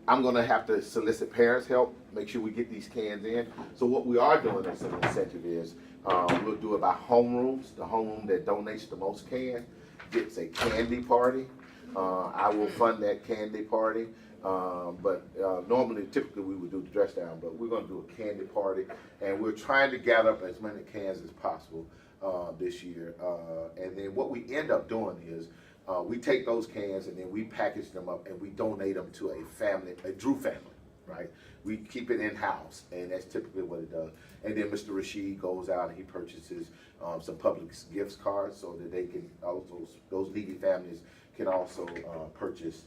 I'm going to have to solicit parents' help, make sure we get these cans in. So what we are doing as an incentive is we'll do it by homerooms. The homeroom that donates the most can gets a candy party. I will fund that candy party. But normally, typically, we would do the dress down, but we're going to do a candy party, and we're trying to gather up as many cans as possible this year. And then what we end up doing is we take those cans and then we package them up and we donate them to a family, a Drew family, right? We keep it in-house, and that's typically what it does. And then Mr. Rashid goes out and he purchases some public gifts cards so that they can also, those needy families can also purchase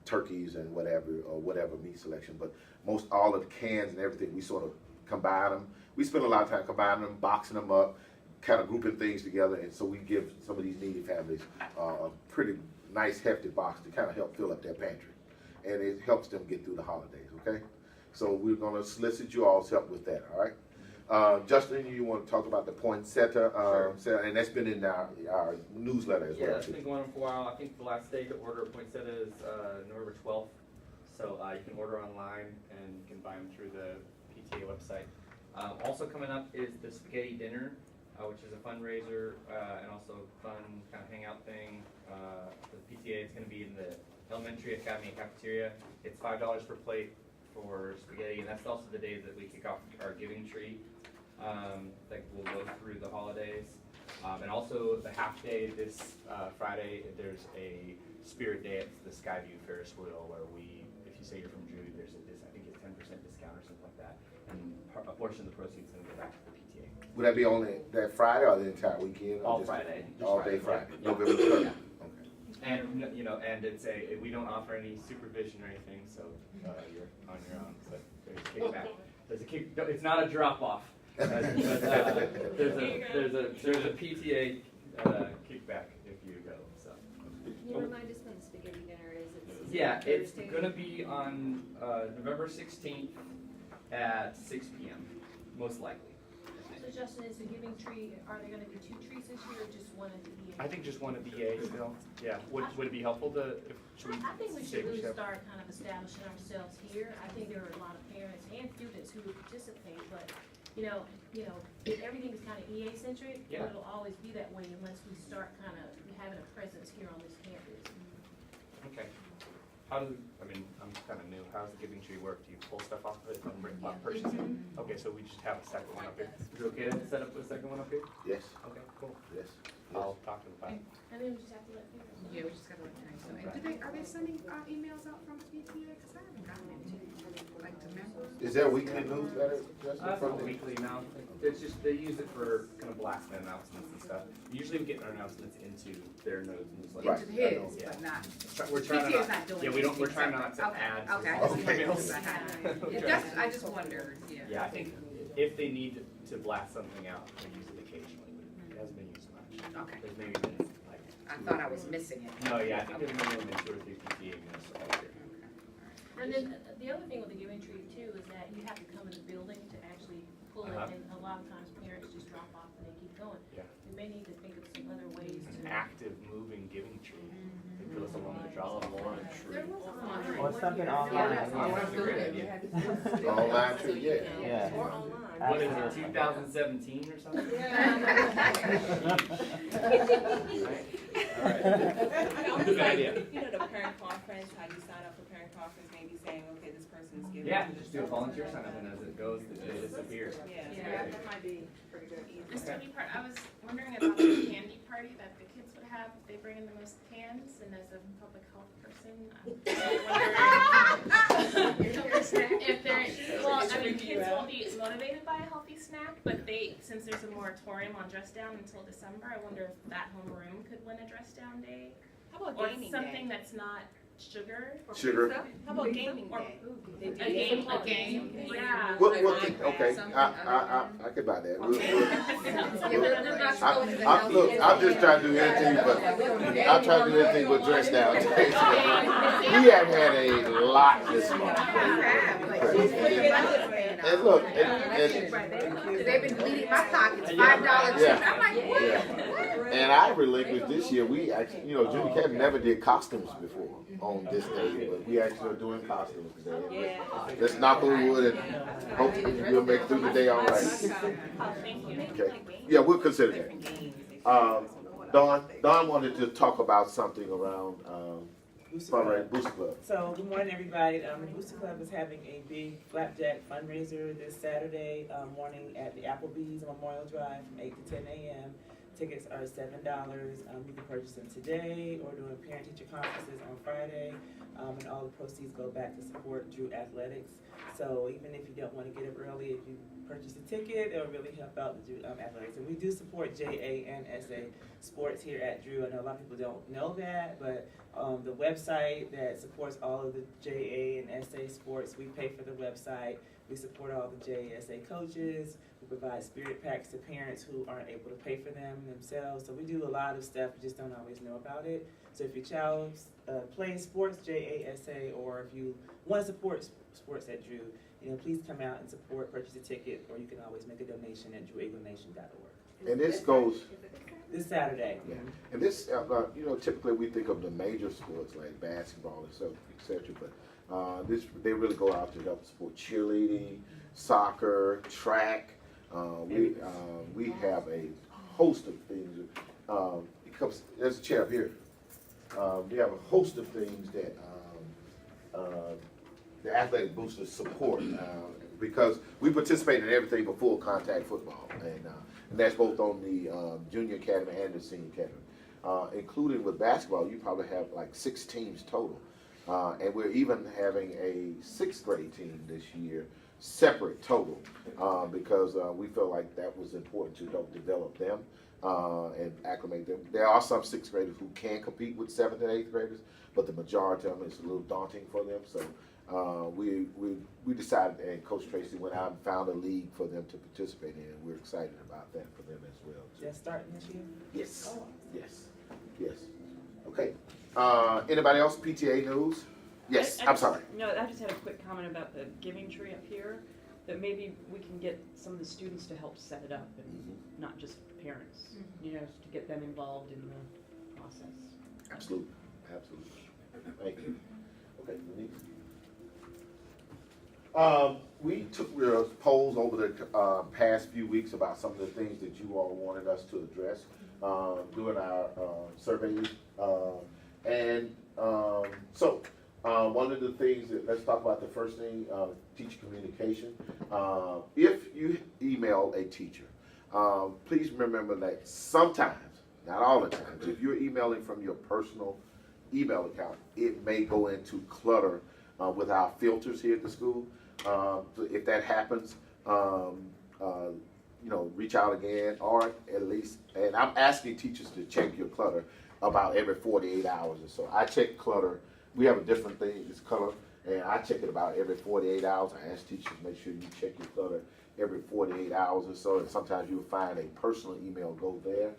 turkeys and whatever meat selection. But most all of the cans and everything, we sort of combine them. We spend a lot of time combining them, boxing them up, kind of grouping things together, and so we give some of these needy families a pretty nice hefty box to kind of help fill up their pantry, and it helps them get through the holidays. Okay, so we're going to solicit you all's help with that. All right, Justin, you want to talk about the poinsettia, Sure. and that's been in our newsletter as well. Yeah, it's been going on for a while. I think the last day to order a poinsettia is November 12th, so you can order online and you can buy them through the PTA website. Also coming up is the spaghetti dinner, which is a fundraiser and also fun kind of hangout thing. The PTA is going to be in the Elementary Academy cafeteria. It's $5 per plate for spaghetti, and that's also the day that we kick off our giving tree that will go through the holidays. And also the half day this Friday, there's a spirit day at the Skyview Ferris wheel where we, if you say you're from Drew, there's a I think it's 10% discount or something like that, and a portion of the proceeds is going to go back to the PTA. Would that be only that Friday or the entire weekend? All Friday. All day Friday. Yeah. November 30th. Yeah. Okay. And and it's we don't offer any supervision or anything, so you're on your own. But there's a kickback. There's a kick. No, it's not a drop off. But there's a PTA kickback if you go. So. Can you remind us when the spaghetti dinner is? Yeah, it's gonna be on November 16th at 6 p.m. most likely. So Justin, is the giving tree, are there gonna be 2 trees this year or just one at the EA? I think just one at the EA still. Yeah. Would it be helpful to? I think we should really start kind of establishing ourselves here. I think there are a lot of parents and students who would participate, but everything is kind of EA centric. Yeah. It'll always be that way unless we start kind of having a presence here on this campus. Okay. I'm kind of new. How does the giving tree work? Do you pull stuff off of it and bring purchase it? Okay, so we just have a second one up here. Is it okay to set up a second one up here? Yes. Okay, cool. Yes. I'll talk to the pilot. And then we just have to let people know. Yeah, we just gotta let parents know. And are they sending emails out from PTA? Because I haven't gotten any, like to members. Is there a weekly newsletter, Justin? It's from not the- weekly now. It's just they use it for kind of blast announcements and stuff. Usually we get our announcements into their newsletter. Right. Into his, Yeah. but not. We're trying PTA is to not doing yeah, we don't. We're anything trying not to separate. add. Okay, to I just Okay. wondered. I just wondered, yeah. Yeah, I think if they need to blast something out, they use it occasionally, but it hasn't been used much. Okay. There's maybe been like. I thought I was missing it. No, yeah, I think there's minimum been 2 or 3 PTA meetings all year. And then the other thing with the giving tree too is that you have to come in the building to actually pull it, and a lot of times parents just drop off and they keep going. Yeah. We may need to think of some other ways It's to. an active, moving giving tree. They put us along the drop off. There was online. Or something one year. online. That's a great idea. Online too, yeah. Yeah. Or online. What is it, 2017 or something? Alright. Good idea. The parent conference, how you sign up for parent conference, maybe saying, okay, this person's giving. Yeah, just do a volunteer sign up and as it goes, they disappear. Yeah, that might be pretty good. This funny part, I was wondering about the candy party that the kids would have if they bring in the most cans, and as a public health person, I'm wondering if they're, kids will be motivated by a healthy snack, but since there's a moratorium on dress down until December, I wonder if that homeroom could win a dress down day, How about or gaming something day? that's not sugar. Sugar. How about gaming Or day? a game, yeah. Okay, I could buy that. Yeah, we're not I, going to the I, look, I'm just trying to do anything but, I'm trying to do anything but dress down. We have had a lot this month. And look, They've been deleting my pockets, $5. Yeah. I'm like, what? and I relinquished this year, we actually, Junior Academy never did costumes before on this day, but we actually are doing costumes today. Yeah. Let's knock on wood and hopefully we'll make it through the day all right. Oh, thank you. Okay. Yeah, we'll consider that. Dawn wanted to talk about something around, fundraising, Booster Club. So, good morning, everybody. The Booster Club is having a big flapjack fundraiser this Saturday morning at the Applebee's on Memorial Drive from 8 to 10 a.m. Tickets are $7. You can purchase them today or during parent-teacher conferences on Friday. And all the proceeds go back to support Drew Athletics. So even if you don't want to get up early, if you purchase a ticket, it'll really help out the Drew Athletics. And we do support JA and SA sports here at Drew. I know a lot of people don't know that, but the website that supports all of the JA and SA sports, we pay for the website. We support all the JA, SA coaches. We provide spirit packs to parents who aren't able to pay for them themselves. So we do a lot of stuff, you just don't always know about it. So if your child plays sports, JASA, or if you want to support sports at Drew, please come out and support, purchase a ticket, or you can always make a donation at dreweaglenation.org. And this goes, This Saturday. yeah, and this, typically we think of the major sports like basketball and stuff, et cetera, but they really go out to help support cheerleading, soccer, track. We have a host of things. There's a chair up here. We have a host of things that the athletic boosters support because we participate in everything but full contact football, and that's both on the junior academy and the senior academy. Including with basketball, you probably have like 6 teams total, and we're even having a 6th grade team this year, separate total, because we felt like that was important to help develop them and acclimate them. There are some 6th graders who can compete with 7th and 8th graders, but the majority of them is a little daunting for them. So we decided, and Coach Tracy went out and found a league for them to participate in, and we're excited about that for them as well, too. That's starting this year? Yes, Oh. yes. Okay. Anybody else? PTA news? Yes, I'm sorry. No, I just had a quick comment about the giving tree up here, that maybe we can get some of the students to help set it up and not just parents, to get them involved in the process. Absolutely. Thank you. Okay, Denise. We took polls over the past few weeks about some of the things that you all wanted us to address during our surveys. So one of the things let's talk about the first thing, teacher communication. If you email a teacher, please remember that sometimes, not all the time, if you're emailing from your personal email account, it may go into clutter with our filters here at the school. So if that happens, reach out again, or at least, and I'm asking teachers to check your clutter about every 48 hours or so. I check clutter. We have a different thing, it's color, and I check it about every 48 hours. I ask teachers to make sure you check your clutter every 48 hours or so, and sometimes you'll find a personal email go there.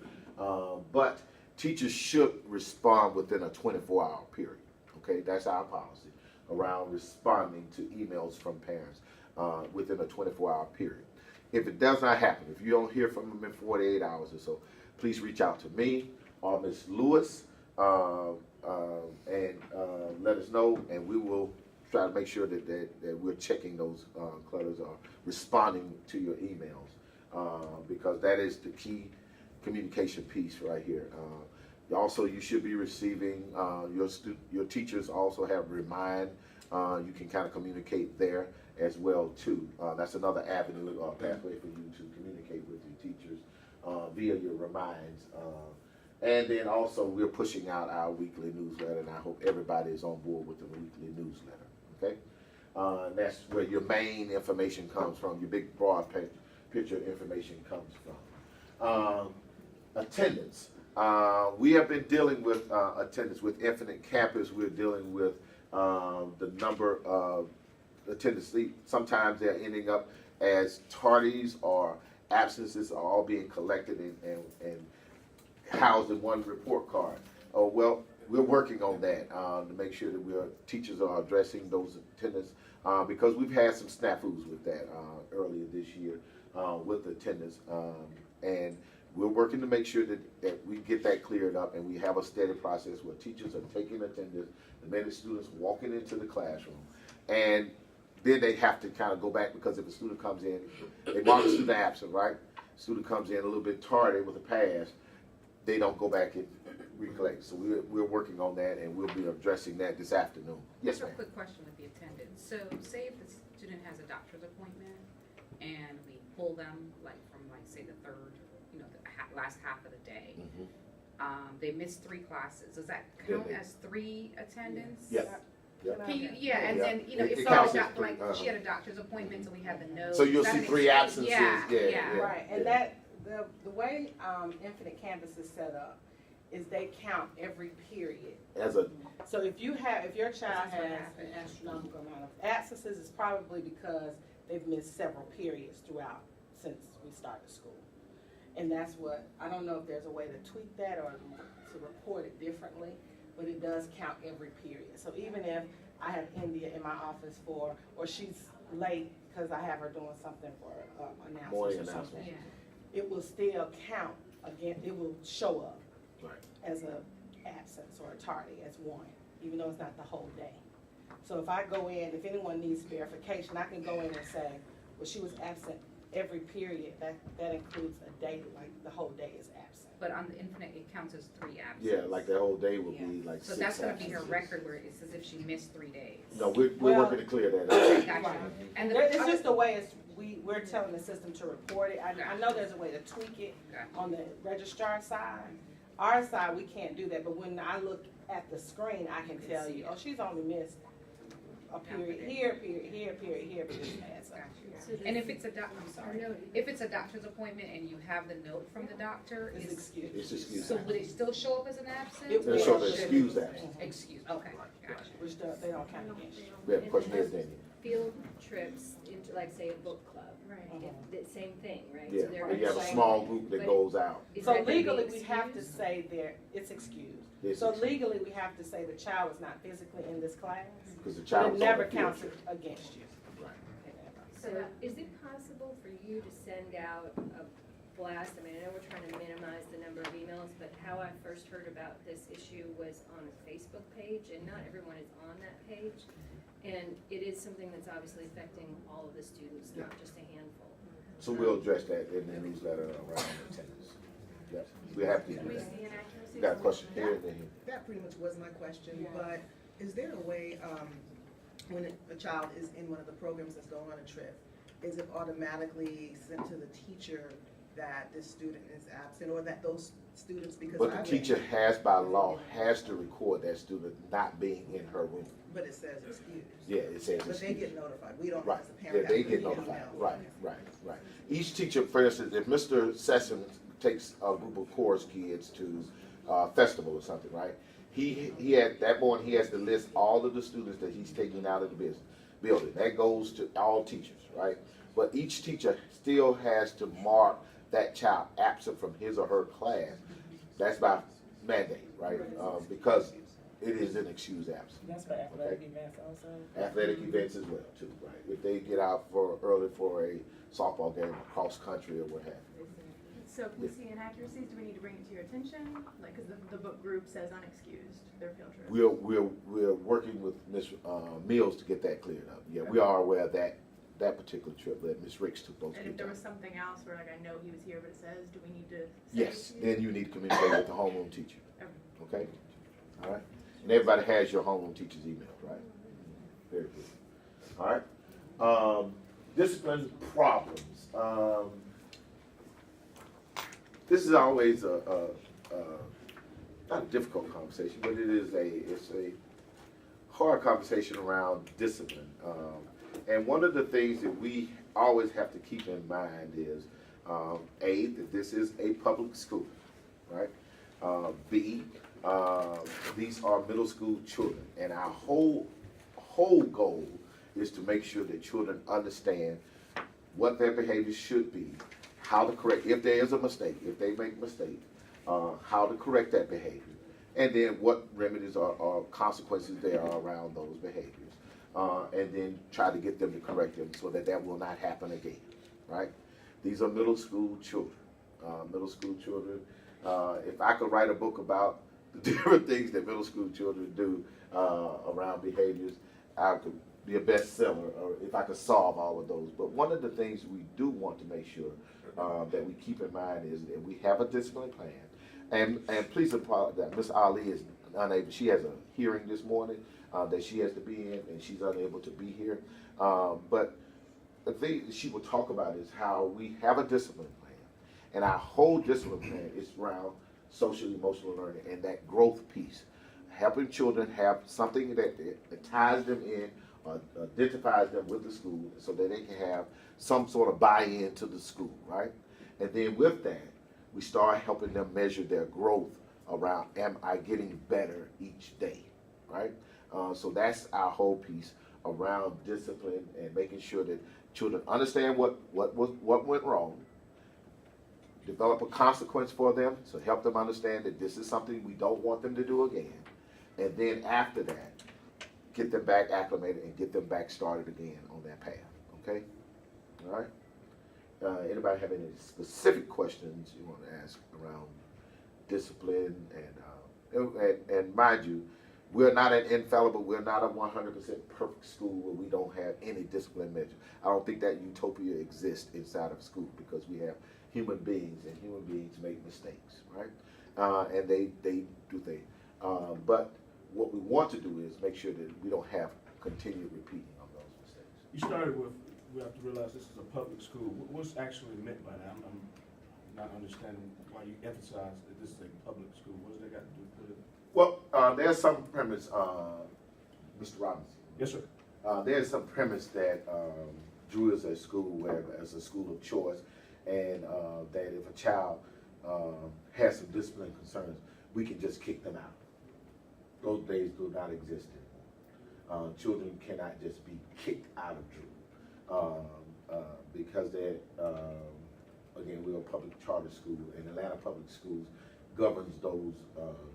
But teachers should respond within a 24-hour period, okay? That's our policy around responding to emails from parents within a 24-hour period. If it does not happen, if you don't hear from them in 48 hours or so, please reach out to me or Ms. Lewis and let us know, and we will try to make sure that we're checking those clutters or responding to your emails because that is the key communication piece right here. Also, you should be receiving, your teachers also have Remind. You can kind of communicate there as well too. That's another avenue or pathway for you to communicate with your teachers via your Reminds. And then also we're pushing out our weekly newsletter, and I hope everybody is on board with the weekly newsletter, okay? And that's where your main information comes from, your big broad picture information comes from. Attendance. We have been dealing with attendance with Infinite Campus. We're dealing with the number of attendance. Sometimes they're ending up as tardies or absences are all being collected and housed in one report card. Well, we're working on that to make sure that teachers are addressing those attendance because we've had some snafus with that earlier this year with attendance. And we're working to make sure that we get that cleared up and we have a steady process where teachers are taking attendance the minute students walking into the classroom. And then they have to kind of go back, because if a student comes in, they mark the student absent, right? Student comes in a little bit tardy with a pass, they don't go back and recollect. So we're working on that, and we'll be addressing that this afternoon. Yes, Just a ma'am. quick question with the attendance. So say if the student has a doctor's appointment and we pull them like from like say the third, you know, the last half of the day. Mhm. They missed 3 classes. Does that count Yeah. as 3 attendance? Yeah. Yeah. Can you, yeah, and Yeah. then, you know, It if counts so, as 3, like, she had a doctor's appointment, so we had the note. So you'll Is that see an 3 excuse? absences, Yeah, yeah. Right, and yeah. the way, Infinite Campus is set up is they count every period. As a, So if your child This is what has an happened. astronomical amount of absences, it's probably because they've missed several periods throughout since we started school. And that's what, I don't know if there's a way to tweak that or to report it differently, but it does count every period. So even if I have India in my office or she's late because I have her doing something for Morning announcements or something, announcements. Yeah. it will still count again, it will show up Right. as a absence or a tardy as one, even though it's not the whole day. So if I go in, if anyone needs verification, I can go in and say, well, she was absent every period, that includes a day, like the whole day is absent. But on the Infinite, it counts as 3 absences. yeah, like the whole day will be Yeah. like 6 So that's gonna be her absences. record where it's as if she missed 3 days. No, we're Well- working to clear that Okay, up. gotcha. Right. And It's the just the way we're telling the system to report it. I know there's a way to tweak it Gotcha. on the registrar side. Our side, we can't do that, but when I look at the screen, I can tell you, oh, she's only missed a period here, period here, period here, but this adds up. Gotcha. And if it's a I'm sorry, if it's a doctor's appointment and you have the note from the doctor, It's is, excused. It's excused. so would it still show up as an absence? It will. It'll show the excused absence. Excuse, okay, gotcha. Which they don't count against you. We have a question here, Daniel. Field trips into, like, say, a book club. Right. The same thing, right? Yeah, So they're and you have a going- small group that but goes out. is So that gonna be legally, we have to excused? say it's excused. It's So excused. legally, we have to say the child is not physically in this class, Because the but child it was on never the field counts trip. against you. Right. So is it possible for you to send out a blast? I mean, I know we're trying to minimize the number of emails, but how I first heard about this issue was on a Facebook page, and not everyone is on that page. And it is something that's obviously affecting all of the students, not just a handful. So we'll address that in the newsletter around attendance. Yes, we have to do We that. see inaccuracies. You got a question here, and then here. That pretty much was my question, but is there a way, when a child is in one of the programs that's going on a trip, is it automatically sent to the teacher that this student is absent, or that those students, because But the I've- teacher has by law, has to record that student not being in her room. But it says excused. Yeah, it says But they excused. get notified, we don't, Right, as a yeah, parent. they have to get email. notified, right. Each teacher, for instance, if Mr. Sessions takes a group of chorus kids to a festival or something, right? He had, that morning, he has to list all of the students that he's taking out of the building. That goes to all teachers, right? But each teacher still has to mark that child absent from his or her class. That's by mandate, right? Because it is an excused absence. That's for athletic events also. Athletic events as well, too, right? If they get out early for a softball game, cross country or what have you. So if we see inaccuracies, do we need to bring it to your attention? Like, cause the book group says unexcused, their field trip. We're working with Ms. Mills to get that cleared up. Yeah, we are aware of that particular trip that Ms. Ricks took those And kids if there out. was something else where like I know he was here, but it says, do we need to say Yes, it to you? then you need to communicate with the homeroom teacher, Okay. okay? All right? And everybody has your homeroom teacher's email, right? Very good. All right? Discipline problems. This is always not a difficult conversation, but it's a hard conversation around discipline. And one of the things that we always have to keep in mind is, A, that this is a public school, right? B, these are middle school children, and our whole goal is to make sure that children understand what their behavior should be, how to correct, if there is a mistake, if they make a mistake, how to correct that behavior, and then what remedies or consequences there are around those behaviors. And then try to get them to correct them so that that will not happen again, right? These are middle school children, middle school children. If I could write a book about the different things that middle school children do around behaviors, I could be a bestseller, or if I could solve all of those. But one of the things we do want to make sure that we keep in mind is that we have a discipline plan. And please apologize, Ms. Ali is unable, she has a hearing this morning that she has to be in, and she's unable to be here. But the thing that she will talk about is how we have a discipline plan. And our whole discipline plan is around social emotional learning and that growth piece. Helping children have something that ties them in, identifies them with the school so that they can have some sort of buy-in to the school, right? And then with that, we start helping them measure their growth around, am I getting better each day, right? So that's our whole piece around discipline and making sure that children understand what went wrong, develop a consequence for them, so help them understand that this is something we don't want them to do again. And then after that, get them back acclimated and get them back started again on that path, okay? All right? Anybody have any specific questions you want to ask around discipline and mind you, we're not an infallible, we're not a 100% perfect school where we don't have any discipline measure. I don't think that utopia exists inside of school because we have human beings and human beings make mistakes, right? And they do things. But what we want to do is make sure that we don't have continued repeating of those mistakes. You started with, we have to realize this is a public school. What's actually meant by that? I'm not understanding why you emphasize that this is a public school. What's that got to do with it? Well, there's some premise, Mr. Robinson. Yes, sir. There's some premise that Drew is a school where as a school of choice, and that if a child has some discipline concerns, we can just kick them out. Those days do not exist anymore. Children cannot just be kicked out of Drew because they're, again, we're a public charter school, and Atlanta Public Schools governs those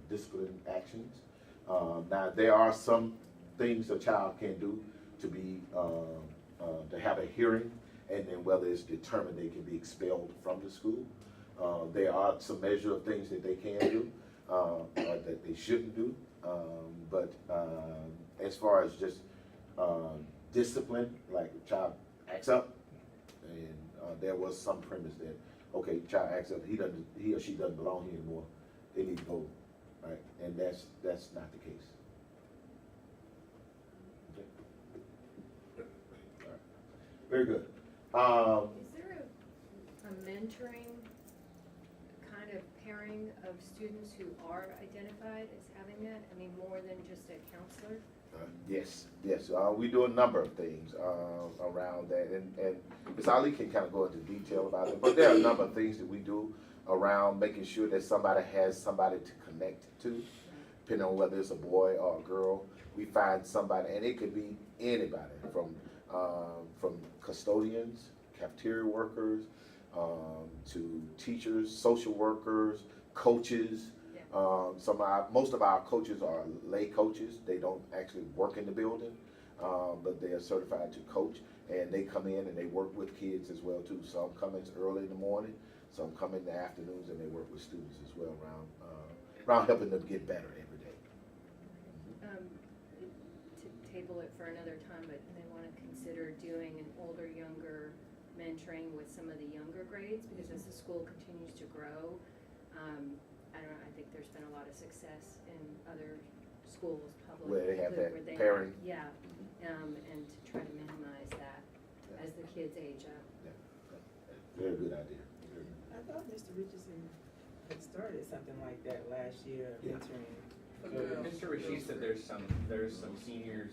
discipline actions. Now, there are some things a child can do to be to have a hearing, and then whether it's determined they can be expelled from the school. There are some measure of things that they can do that they shouldn't do. But as far as just discipline, like a child acts up, and there was some premise that, okay, child acts up, he or she doesn't belong here anymore, they need to go, right? And that's not the case. Okay. All right. Very good. Is there a mentoring kind of pairing of students who are identified as having that? I mean, more than just a counselor? Yes. We do a number of things around that, and Ms. Ali can kind of go into detail about it, but there are a number of things that we do around making sure that somebody has somebody to connect to, depending on whether it's a boy or a girl. We find somebody, and it could be anybody, from custodians, cafeteria workers, to teachers, social workers, coaches. Most of our coaches are lay coaches. They don't actually work in the building, but they are certified to coach, and they come in and they work with kids as well too. Some come in early in the morning, some come in the afternoons, and they work with students as well around helping them get better every day. To table it for another time, but they want to consider doing an older, younger mentoring with some of the younger grades, because as the school continues to grow, I don't know, I think there's been a lot of success in other schools, public. Where they have that where they pairing. Yeah, and to try to minimize that as the kids age up. Very good idea. I thought Mr. Richardson had started something like that last year, Yeah. mentoring. Mr. Rashid said there's some senior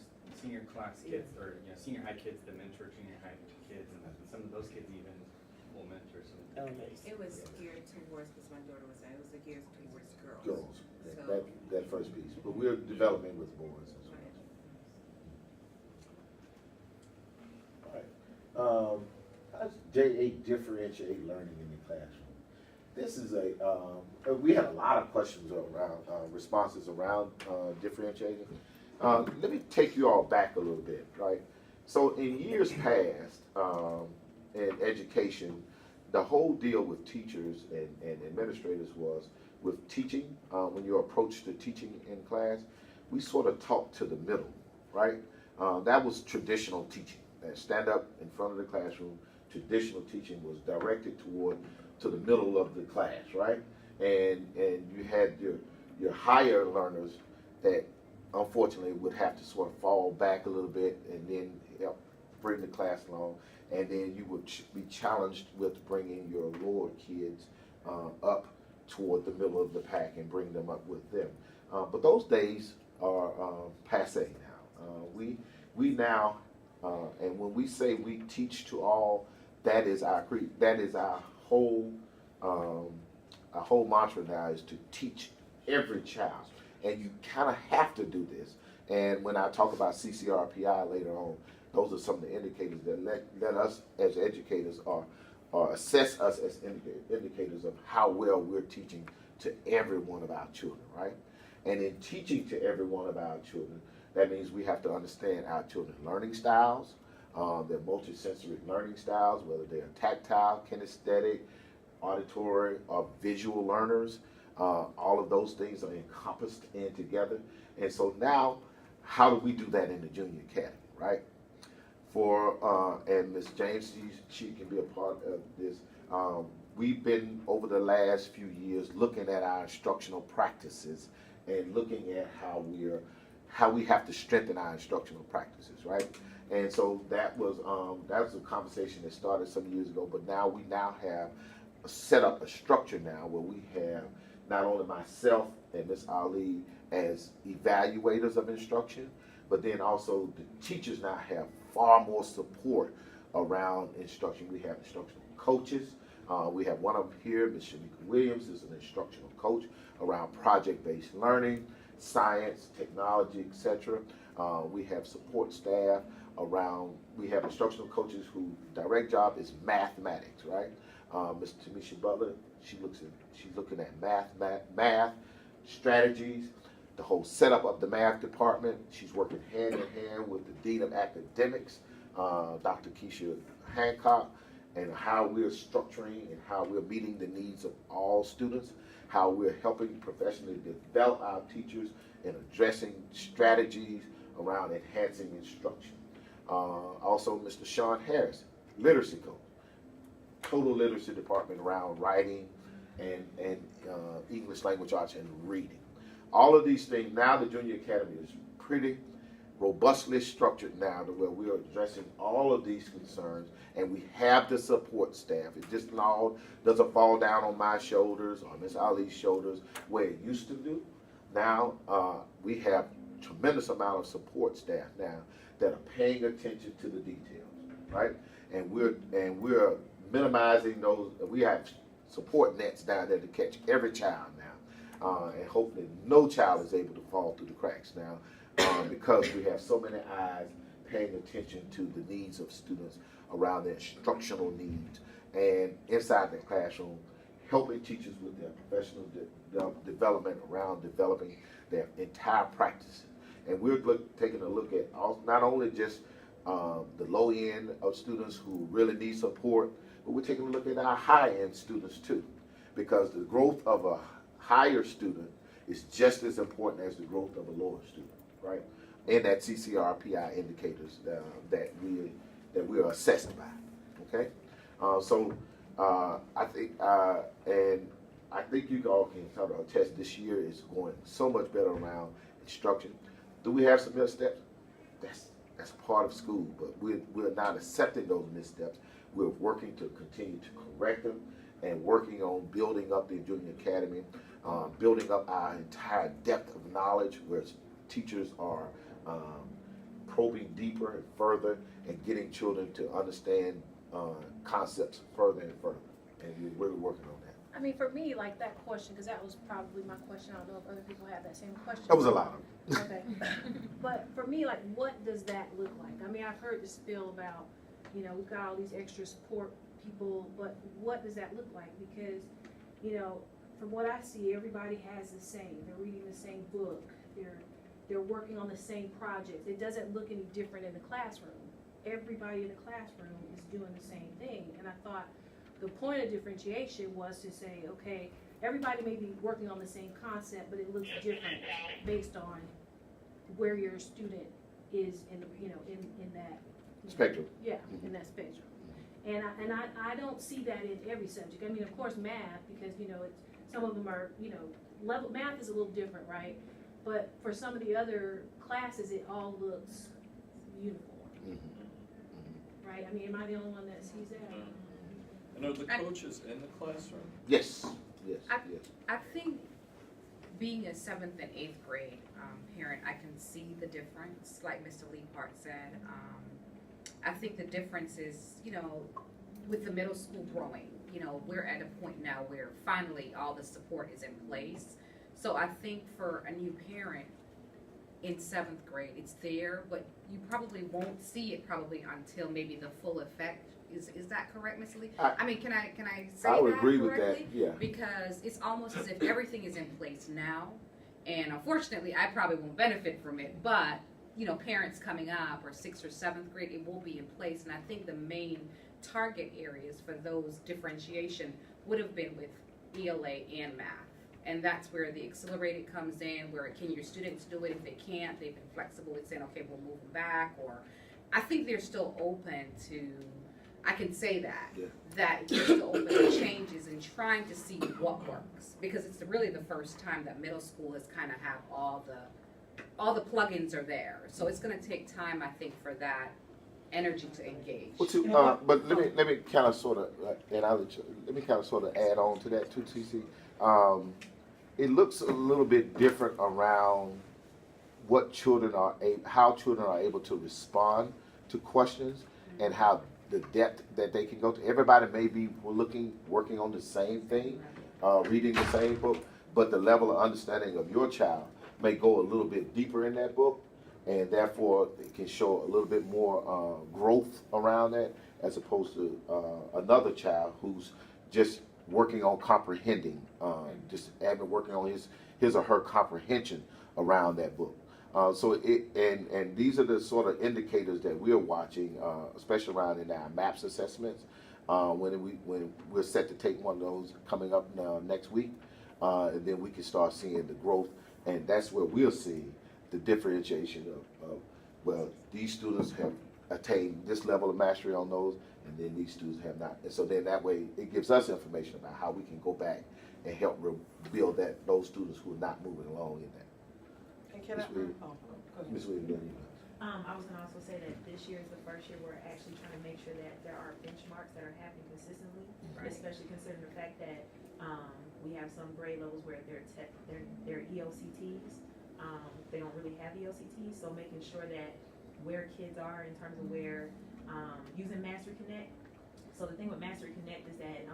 class kids, or senior high kids that mentor junior high kids, and some of those kids even will mentor some. It was geared towards, because my daughter was saying, it was geared towards girls. Girls, So- that first piece, but we're developing with boys as well. All right. How does JA differentiate learning in the classroom? This is we had a lot of questions around, responses around differentiating. Let me take you all back a little bit, right? So in years past, in education, the whole deal with teachers and administrators was with teaching, when you approach the teaching in class, we sort of talk to the middle, right? That was traditional teaching. Stand up in front of the classroom, traditional teaching was directed to the middle of the class, right? And you had your higher learners that unfortunately would have to sort of fall back a little bit and then help bring the class along. And then you would be challenged with bringing your lower kids up toward the middle of the pack and bring them up with them. But those days are passe now. We now, and when we say we teach to all, that is our creed. That is our whole mantra now, is to teach every child. And you kind of have to do this. And when I talk about CCRPI later on, those are some of the indicators that let us as educators or assess us as indicators of how well we're teaching to every one of our children, right? And in teaching to every one of our children, that means we have to understand our children's learning styles, their multisensory learning styles, whether they're tactile, kinesthetic, auditory, or visual learners. All of those things are encompassed in together. And so now, how do we do that in the junior academy, right? And Ms. James, she can be a part of this. We've been, over the last few years, looking at our instructional practices and looking at how we have to strengthen our instructional practices, right? And so that was a conversation that started some years ago, but now we have set up a structure now where we have not only myself and Ms. Ali as evaluators of instruction, but then also the teachers now have far more support around instruction. We have instructional coaches. We have one of them here, Ms. Shamika Williams, is an instructional coach around project-based learning, science, technology, etc. We have support staff around, we have instructional coaches whose direct job is mathematics, right? Ms. Tamisha Butler, she's looking at math strategies, the whole setup of the math department. She's working hand in hand with the Dean of Academics, Dr. Keisha Hancock, and how we're structuring and how we're meeting the needs of all students, how we're helping professionally develop our teachers and addressing strategies around enhancing instruction. Also, Mr. Sean Harris, literacy coach, total literacy department around writing and English language arts and reading. All of these things, now the Junior Academy is pretty robustly structured now to where we are addressing all of these concerns, and we have the support staff. It just now doesn't fall down on my shoulders or Ms. Ali's shoulders where it used to do. Now we have tremendous amount of support staff now that are paying attention to the details, right? And we're minimizing those. We have support nets down there to catch every child now, and hopefully no child is able to fall through the cracks now, because we have so many eyes paying attention to the needs of students around their instructional needs, and inside the classroom, helping teachers with their professional development around developing their entire practices. And we're taking a look at not only just the low end of students who really need support, but we're taking a look at our high end students too, because the growth of a higher student is just as important as the growth of a lower student, right? And that CCRPI indicators that we are assessed by, okay? I think you all can kind of attest this year is going so much better around instruction. Do we have some missteps? That's part of school, but we're not accepting those missteps. We're working to continue to correct them and working on building up the Junior Academy, building up our entire depth of knowledge where teachers are probing deeper and further and getting children to understand concepts further and further. And we're really working on that. I mean, for me, like that question, because that was probably my question. I don't know if other people have that same question. That was a lot of them. Okay. But for me, like, what does that look like? I mean, I've heard this spiel about, you know, we've got all these extra support people, but what does that look like? Because, you know, from what I see, everybody has the same. They're reading the same book. They're working on the same projects. It doesn't look any different in the classroom. Everybody in the classroom is doing the same thing. And I thought, the point of differentiation was to say, okay, everybody may be working on the same concept, but it looks different based on where your student is in, you know, in that. Spectrum. Yeah, in that spectrum. And I don't see that in every subject. I mean, of course, math, because, you know, some of them are, you know, math is a little different, right? But for some of the other classes, it all looks uniform, right? I mean, am I the only one that sees that? And are the coaches in the classroom? Yes, yes, I- yes. I think being a 7th and 8th grade parent, I can see the difference, like Mr. Leapart said. I think the difference is, you know, with the middle school growing, you know, we're at a point now where finally all the support is in place. So I think for a new parent in 7th grade, it's there, but you probably won't see it probably until maybe the full effect. Is that correct, Ms. Lee? I mean, can I say I would that agree with correctly? that, yeah. Because it's almost as if everything is in place now, and unfortunately, I probably won't benefit from it, but, you know, parents coming up, or 6th or 7th grade, it will be in place, and I think the main target areas for those differentiation would have been with ELA and math. And that's where the accelerated comes in, where can your students do it? If they can't, they've been flexible with saying, okay, we'll move them back, or I think they're still open to, I can say that, Yeah. that they're still open to changes and trying to see what works. Because it's really the first time that middle school has kind of have all the plugins are there. So it's gonna take time, I think, for that energy to engage. Well, but let me kind of sort of, and let me kind of sort of add on to that too, TC. It looks a little bit different around what children are, how children are able to respond to questions, and how the depth that they can go to. Everybody may be working on the same thing, reading the same book, but the level of understanding of your child may go a little bit deeper in that book, and therefore it can show a little bit more growth around that, as opposed to another child who's just working on comprehending, just having working on his or her comprehension around that book. So and these are the sort of indicators that we're watching, especially around in our MAPS assessments, when we're set to take one of those coming up next week, and then we can start seeing the growth, and that's where we'll see the differentiation of well, these students have attained this level of mastery on those, and then these students have not. And so then that way it gives us information about how we can go back and help rebuild those students who are not moving along in that. And can Ms. Williams, I was gonna also say that this year is the first year we're actually trying to make sure that there are benchmarks that are happening consistently, especially considering the fact that we have some grade levels where they're ELCTs. They don't really have ELCTs, so making sure that where kids are in terms of where using Mastery Connect. So the thing with Mastery Connect is that,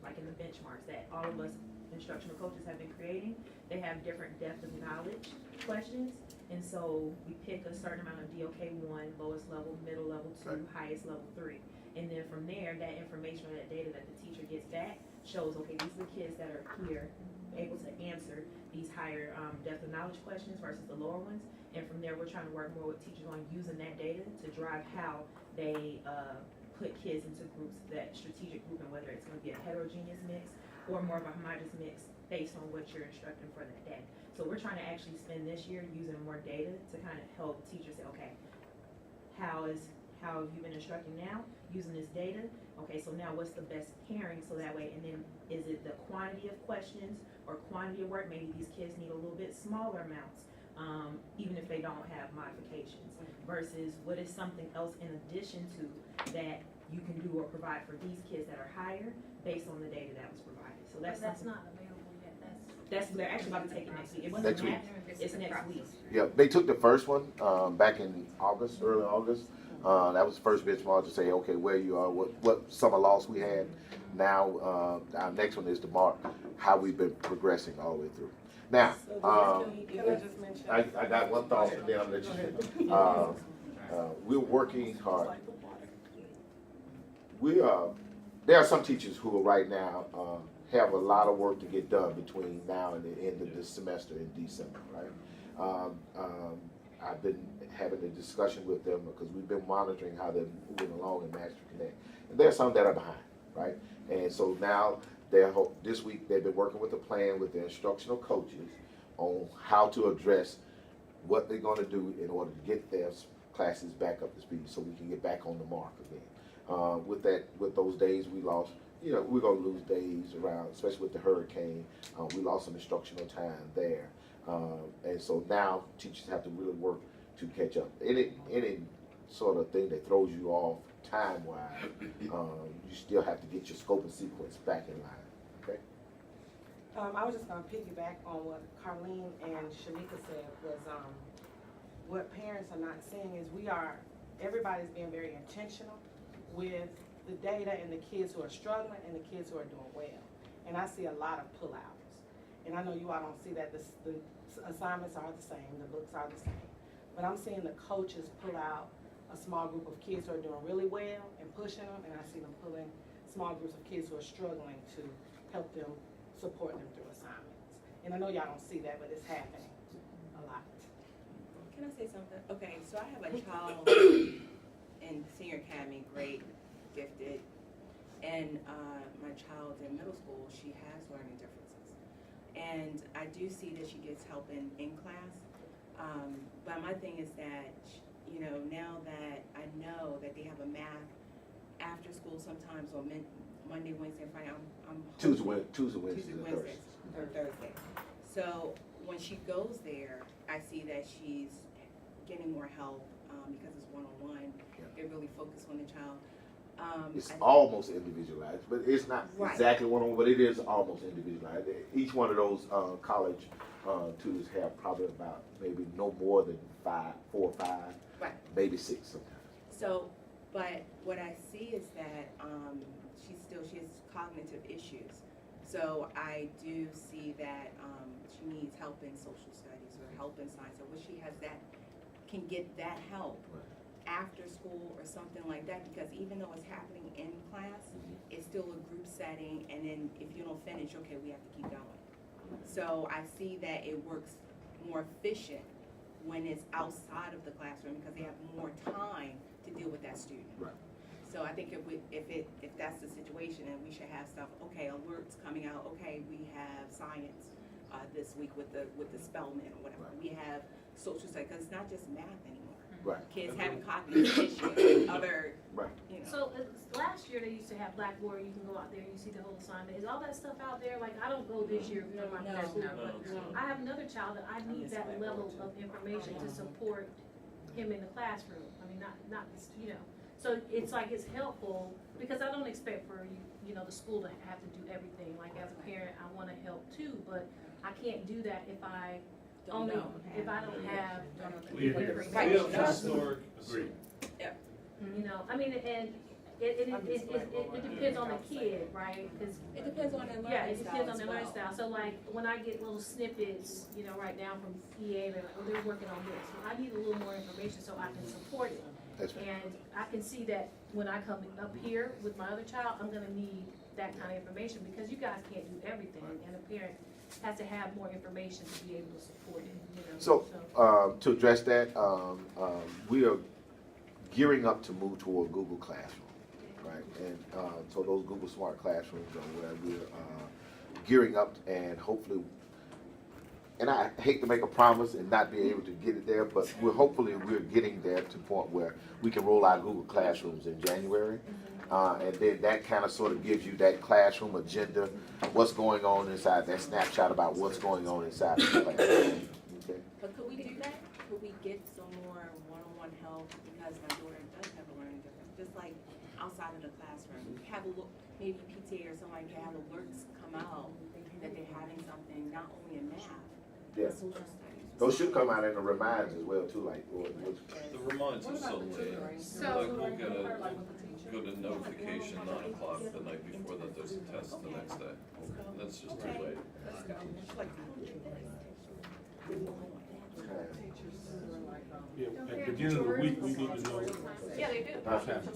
like in the benchmarks that all of us instructional coaches have been creating, they have different depth of knowledge questions. And so we pick a certain amount of DOK 1, lowest level, middle level 2, highest level 3. And then from there, that information or that data that the teacher gets back shows, okay, these are the kids that are here, able to answer these higher depth of knowledge questions versus the lower ones. And from there, we're trying to work more with teachers on using that data to drive how they put kids into groups, that strategic group, and whether it's going to be a heterogeneous mix or more of a homogeneous mix based on what you're instructing for that day. So we're trying to actually spend this year using more data to kind of help teachers say, okay, how have you been instructing now using this data? Okay, so now what's the best pairing so that way, and then is it the quantity of questions or quantity of work? Maybe these kids need a little bit smaller amounts, even if they don't have modifications, versus what is something else in addition to that you can do or provide for these kids that are higher based on the data that was provided. So that's not available yet. they're actually about to take it next week. It wasn't Next week. math, it's next week. Yeah, they took the first one back in August, early August. That was the first benchmark to say, okay, where you are, what summer loss we had. Now, our next one is to mark how we've been progressing all the way through. Now, I got one thought, and then I'll let you. We're working hard. There are some teachers who right now have a lot of work to get done between now and the end of this semester in December, right? I've been having a discussion with them because we've been monitoring how they're moving along in Mastery Connect. And there are some that are behind, right? And so now this week, they've been working with a plan with the instructional coaches on how to address what they're gonna do in order to get their classes back up to speed, so we can get back on the mark again. With those days we lost, you know, we're gonna lose days around, especially with the hurricane. We lost some instructional time there. And so now teachers have to really work to catch up. Any sort of thing that throws you off time-wise, you still have to get your scope and sequence back in line, okay? I was just gonna piggyback on what Carlene and Shanika said, was, what parents are not seeing is everybody's being very intentional with the data and the kids who are struggling and the kids who are doing well. And I see a lot of pullouts. And I know you all don't see that, the assignments are the same, the books are the same. But I'm seeing the coaches pull out a small group of kids who are doing really well and pushing them, and I see them pulling small groups of kids who are struggling to help them, support them through assignments. And I know y'all don't see that, but it's happening a lot. Can I say something? Okay, so I have a child in senior academy, great, gifted, and my child in middle school, she has learning differences. And I do see that she gets help in class, but my thing is that, you know, now that I know that they have a math after school sometimes on Monday, Wednesday, and Friday, I'm Tuesday, Wednesday, and Thursday. So when she goes there, I see that she's getting more help because it's one-on-one. They really focus on the child. It's almost individualized, but it's not Right. exactly one-on-one, but it is almost individualized. Each one of those college tutors have probably about maybe no more than 4 or 5, Right. maybe 6 sometimes. So, but what I see is that she has cognitive issues. So I do see that she needs help in social studies or help in science. So when she has that, can get that help after school or something like that, because even though it's happening in class, it's still a group setting, and then if you don't finish, okay, we have to keep going. So I see that it works more efficient when it's outside of the classroom, because they have more time to deal with that student. Right. So I think if that's the situation, then we should have stuff, okay, alerts coming out, okay, we have science this week with the Spellman or whatever. We have social studies, because it's not just math anymore. Right. Kids having cognitive issues, other, Right. you know. So last year they used to have Blackboard, you can go out there and you see the whole assignment. Is all that stuff out there? Like, I don't go this year for my school, but I have another child that I need that level of information to support him in the classroom. I mean, not you know. So it's like, it's helpful, because I don't expect for you know, the school to have to do everything. Like, as a parent, I wanna help too, but I can't do that if I don't have We have historic. Agreed. you know, I mean, and it depends on the kid, right? 'Cause It depends on their learning style. yeah, it depends on as their well. learning style. So like, when I get little snippets, you know, right now from EA, they're like, oh, they're working on this. So I need a little more information so I can support it. That's right. And I can see that when I come up here with my other child, I'm gonna need that kind of information, because you guys can't do everything, and a parent has to have more information to be able to support it, you know. So, to address that, we are gearing up to move toward Google Classroom, right? And so those Google Smart Classrooms are where we're gearing up, and hopefully, and I hate to make a promise and not be able to get it there, but we're getting there to the point where we can roll out Google Classrooms in January. And then that kind of sort of gives you that classroom agenda, what's going on inside, that snapshot about what's going on inside the classroom. Okay? But could we do that? Could we get some more one-on-one help, because my daughter does have a learning difference, just like outside of the classroom? Have a look, maybe PTA or somebody can have alerts come out that they're having something, not only in math, Yeah. but social studies. Those should come out in the reminds as well too, like, The reminds are so late. Like, we'll get a notification 9 o'clock the night before that there's a test the next day. That's just too late. Yeah, at the beginning of the week, we need to know. Yeah, they do. What's happening.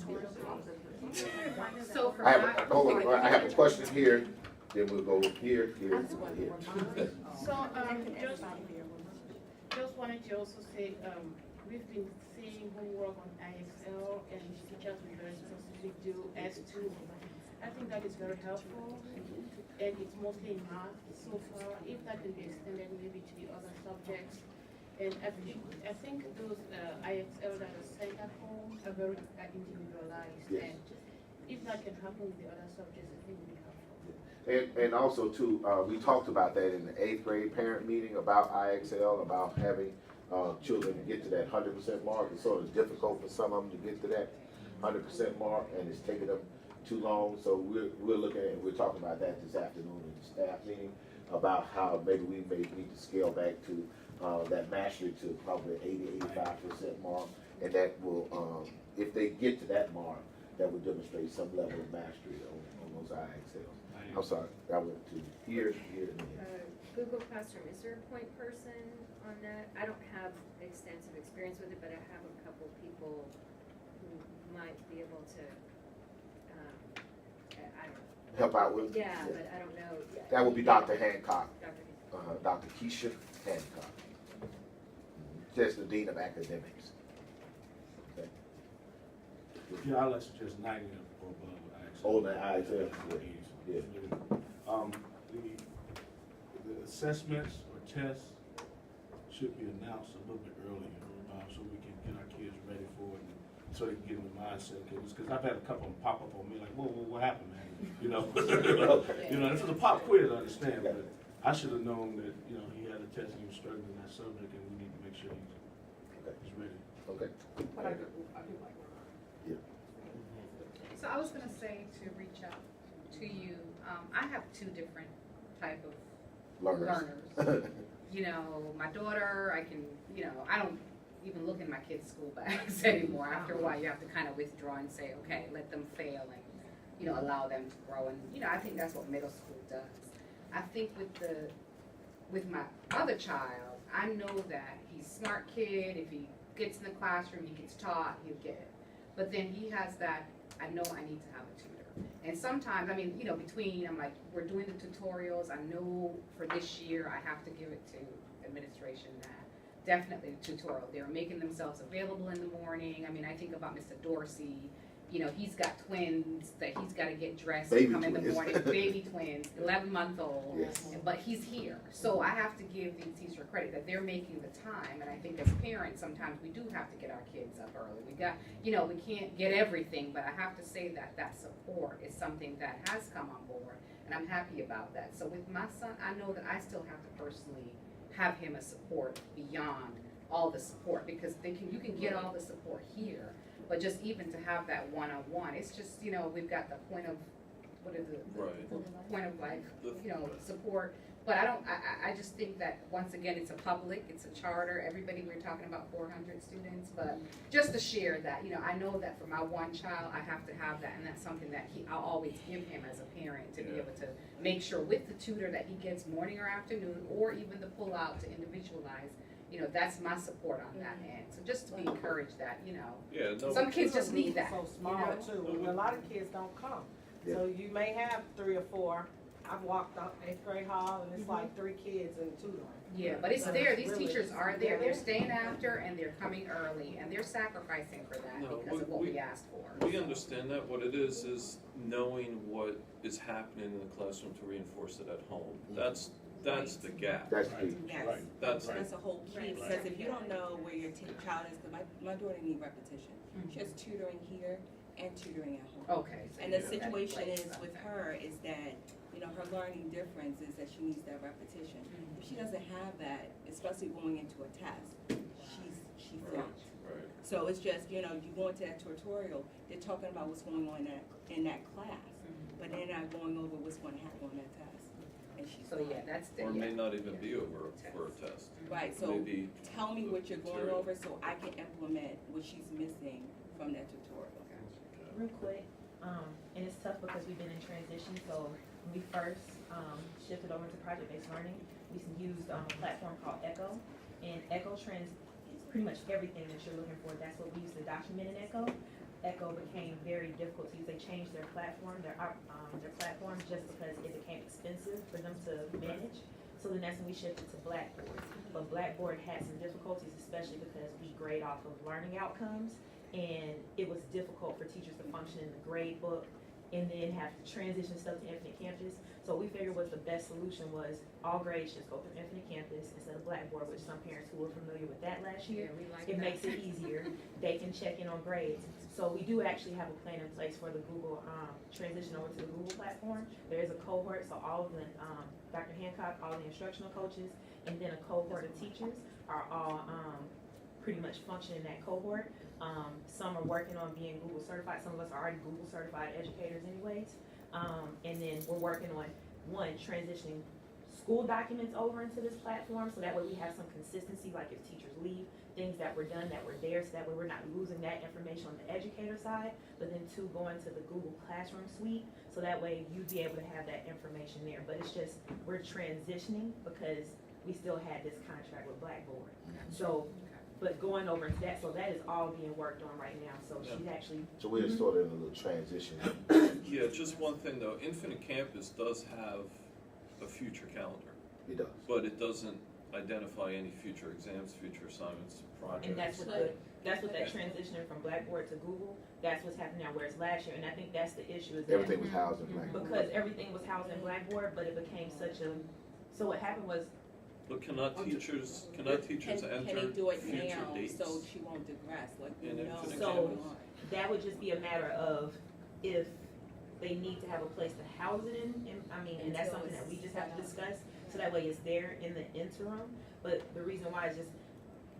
So for hold on, I have a question here, then we'll go here, here, and here. So, just wanted to also say, we've been seeing homework on ISL, and teachers will very specific do S2 I think that is very helpful, and it's mostly in math so far. If that can be extended maybe to the other subjects. And I think those IXL that are sent at home are very individualized. Yes. And if that can happen with the other subjects, I think it would be helpful. And also too, we talked about that in the 8th grade parent meeting about IXL, about having children to get to that 100% mark. It's sort of difficult for some of them to get to that 100% mark, and it's taking them too long. So we're looking at, we're talking about that this afternoon in the staff meeting about how maybe we may need to scale back to that mastery to probably 80-85% mark, and that will, if they get to that mark, that will demonstrate some level of mastery on those IXLs. I'm sorry, I went to here, and here. Google Classroom, is there a point person on that? I don't have extensive experience with it, but I have a couple people who might be able to, I don't know. Help out with? Yeah, but I don't know. That would be Dr. Hancock, Dr. Dr. Keisha Hancock. Just the Dean of Academics. Okay. Yeah, I like suggest 90 or above, actually. Oh, the IXL, yeah. The assessments or tests should be announced a little bit earlier, so we can get our kids ready for it, and so they can get in the mindset. Because I've had a couple of them pop up on me like, whoa, what happened, man? You know, this is a pop quiz, I understand, but I should have known that, he had a test and he was struggling in that subject, and we need to make sure he's ready. Okay. But I do like Yeah. So I was gonna say to reach out to you, I have two different type of learners. My daughter, I can, I don't even look in my kids' school bags anymore. After a while, you have to kind of withdraw and say, okay, let them fail and, allow them to grow. And, I think that's what middle school does. I think with my other child, I know that he's a smart kid. If he gets in the classroom, he gets taught, he'll get it. But then he has that, I know I need to have a tutor. And sometimes, between, I'm like, we're doing the tutorials. I know for this year, I have to give it to administration that definitely the tutorial. They're making themselves available in the morning. I think about Mr. Dorsey. He's got twins that he's got to get dressed Baby and come in the twins. morning. Baby twins, 11-month-old. Yes. But he's here. So I have to give these teachers credit that they're making the time. And I think as parents, sometimes we do have to get our kids up early. We can't get everything, but I have to say that support is something that has come on board. And I'm happy about that. So with my son, I know that I still have to personally have him a support beyond all the support, because you can get all the support here. But just even to have that one-on-one, it's just, we've got the point of, what is it? Right. The point of life, support. But I just think that, once again, it's a public, it's a charter. Everybody, we're talking about 400 students. But just to share that, I know that for my one child, I have to have that. And that's something that I'll always give him as a parent, to be able to make sure with the tutor that he gets morning or afternoon, or even the pull out to individualize. That's my support on that end. So just to be encouraged that, Yeah, no. some kids just need that. So small too. A lot of kids don't come. Yeah. So you may have 3 or 4. I've walked up 8th grade hall and it's like 3 kids and tutoring. Yeah, but it's So there. it's These really- teachers are there. They're staying after and they're coming early and they're sacrificing for that No, because of what we asked for. We understand that. What it is knowing what is happening in the classroom to reinforce it at home. That's the gap. That's key. Yes, That's that's a whole key, because if you don't know where your child is, because my daughter needs repetition. She has tutoring here and tutoring at home. Okay. so And the yeah, situation that is plays with her is that, her learning difference is that she needs that repetition. If she doesn't have that, especially going into a test, she flunks. Right. So it's just, you go into that tutorial, they're talking about what's going on in that class, but they're not going over what's going to happen on that test. And she's So yeah, that's the, Or yeah. may not even be over for a test. Right, so Maybe tell me what you're going material. over so I can implement what she's missing from that tutorial. Real quick, and it's tough because we've been in transition, so when we first shifted over to project-based learning, we used a platform called Echo, and Echo pretty much everything that you're looking for. That's what we used to document in Echo. Echo became very difficult to use. They changed their platform, their platform, just because it became expensive for them to manage. So then that's when we shifted to Blackboard. But Blackboard had some difficulties, especially because we grade off of learning outcomes, and it was difficult for teachers to function in the grade book and then have to transition stuff to Infinite Campus. So we figured what the best solution was, all grades just go through Infinite Campus instead of Blackboard, which some parents who were familiar with that last year, we like it that. makes it easier. They can check in on grades. So we do actually have a plan in place for the Google, transition over to the Google platform. There is a cohort, so all of the, Dr. Hancock, all the instructional coaches, and then a cohort of teachers are all, pretty much function in that cohort. Some are working on being Google certified. Some of us are already Google certified educators anyways. And then we're working on, one, transitioning school documents over into this platform, so that way we have some consistency, like if teachers leave, things that were done that were there, so that way we're not losing that information on the educator side, but then two, going to the Google Classroom suite, so that way you'd be able to have that information there. But it's just, we're transitioning because we still had this contract with Blackboard. So, but going over into that, so that is all being worked on right now, so she's actually. So we're sort of in a little transition. Yeah, just one thing though, Infinite Campus does have a future calendar, It does. but it doesn't identify any future exams, future assignments, projects. And that's what that transitioning from Blackboard to Google, that's what's happening now, whereas last year, and I think that's the issue, is that. Everything was housed in Blackboard. Because everything was housed in Blackboard, but it became such a, so what happened was, But cannot teachers enter Can they do it future now, dates? so she won't digress, like, In you know? Infinite So- Campus? that would just be a matter of if they need to have a place to house it in, and that's Until something that we just have to it's discuss, so that way it's there in the interim. But the reason why is just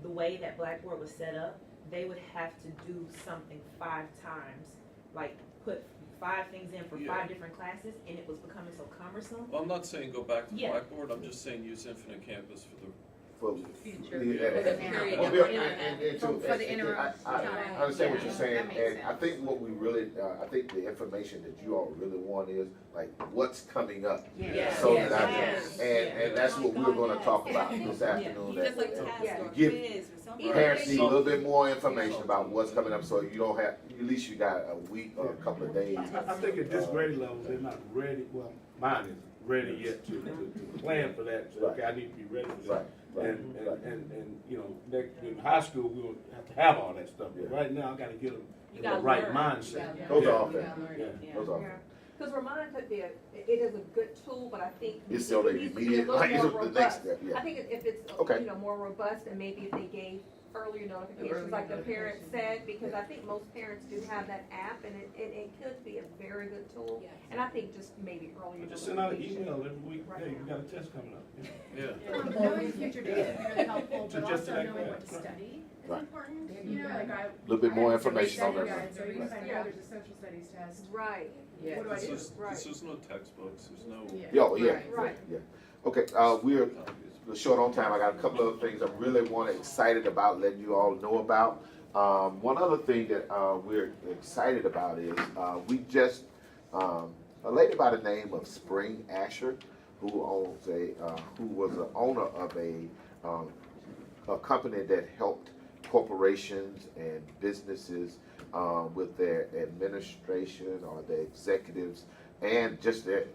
the way that Blackboard was set up, they would have to do something 5 times, like put 5 things in for Yeah. 5 different classes, and it was becoming so cumbersome. Well, I'm not saying go back to Yeah. Blackboard, I'm just saying use Infinite Campus for the For Future. and- For the and- period. and- and to- For the interim I time. understand what Yeah. you're saying, That makes and I sense. think what we really, I think the information that you all really want is, like, what's coming up. Yes. So Yes. that Yes. and that's what we're gonna talk about this afternoon. Just like that- test or give quiz or something. Parents need a little bit more information about what's coming up, so you don't have, at least you got a week or a couple of days. I think at this grade level, they're not ready, well, mine isn't ready yet to plan for that, so, okay, I need to be ready for that. Right, And, you know, in high school, we will have to have all that stuff, but Yeah. right now, I gotta get them You in the gotta right learn. mindset. Those Yeah. are all You fair. gotta learn it, yeah. Those are Yeah, because Remind could be it is a good tool, but I think. It's still it the needs to be a immediate, little like, more the next robust. step, I yeah. think if it's, Okay. you know, more robust, and maybe if they gave earlier notifications, like the parents said, because I think most parents do have that app, and it could be a very good tool. Yes. And I think just maybe earlier. Just send out an notification. email every week, Right hey, you now. got a test coming up. Yeah. Knowing future dates would be really helpful, So but just also like knowing that, what to right. study is Right. important, you know, like I. Little bit more I have some information on study that. guides, or even if I know Yeah. there's a social studies test, Right, Yeah. what do I do? This is no textbooks, there's no. Yeah. right. Okay, we're short on time. I got a couple of things I really excited about letting you all know about. One other thing that we're excited about is we just a lady by the name of Spring Asher, who owns who was the owner of a company that helped corporations and businesses with their administration or their executives and just their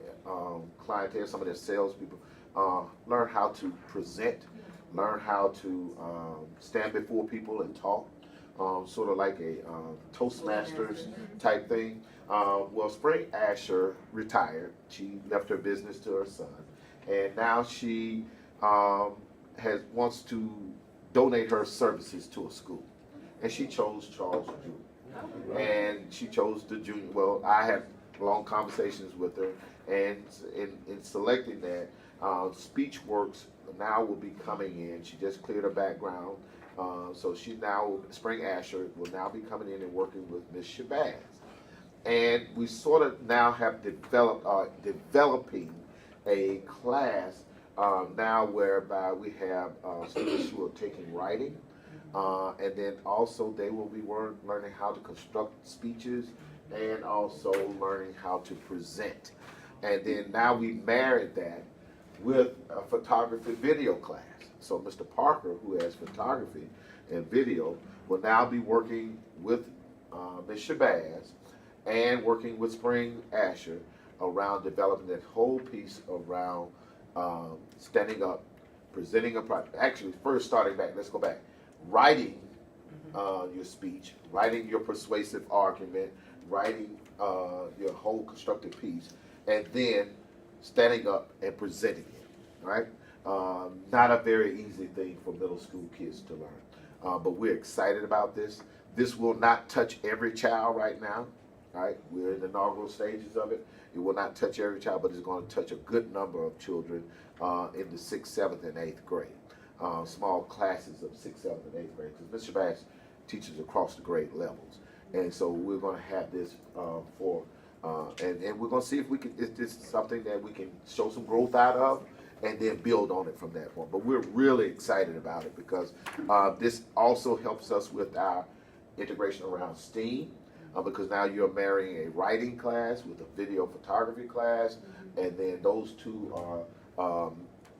clientele, some of their salespeople, learn how to present, learn how to stand before people and talk, sort of like a Toastmasters type thing. Well, Spring Asher retired. She left her business to her son, and now she wants to donate her services to a school, and she chose Charles Jr. And she chose the junior. Well, I had long conversations with her, and in selecting that, SpeechWorks now will be coming in. She just cleared her background, so she now, Spring Asher, will now be coming in and working with Ms. Shabazz. And we sort of now have developing a class now whereby we have students who are taking writing, and then also they will be learning how to construct speeches and also learning how to present. And then now we married that with a photography video class. So Mr. Parker, who has photography and video, will now be working with Ms. Shabazz and working with Spring Asher around developing that whole piece around standing up, presenting a project. Actually, first starting back, let's go back. Writing your speech, writing your persuasive argument, writing your whole constructive piece, and then standing up and presenting it, right? Not a very easy thing for middle school kids to learn, but we're excited about this. This will not touch every child right now, right? We're in the inaugural stages of it. It will not touch every child, but it's going to touch a good number of children in the 6th, 7th, and 8th grade. Small classes of 6th, 7th, and 8th grade, because Mr. Bass teaches across the grade levels. And so we're going to have this and we're going to see if we can, if this is something that we can show some growth out of and then build on it from that point. But we're really excited about it because this also helps us with our integration around STEAM, because now you're marrying a writing class with a video photography class, and then those two are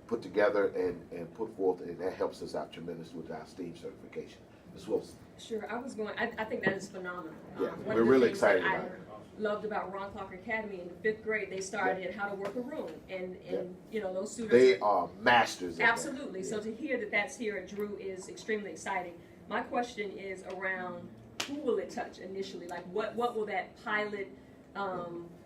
put together and put forth, and that helps us out tremendously with our STEAM certification. Ms. Wilson. Sure, I think that is phenomenal. Yeah, One we're of the really things that excited about it. Loved about Ron Clark Academy in the 5th grade, they started how to work a room, and you know, those students. They are masters at that. Absolutely. So to hear that that's here at Drew is extremely exciting. My question is around who will it touch initially? Like what will that pilot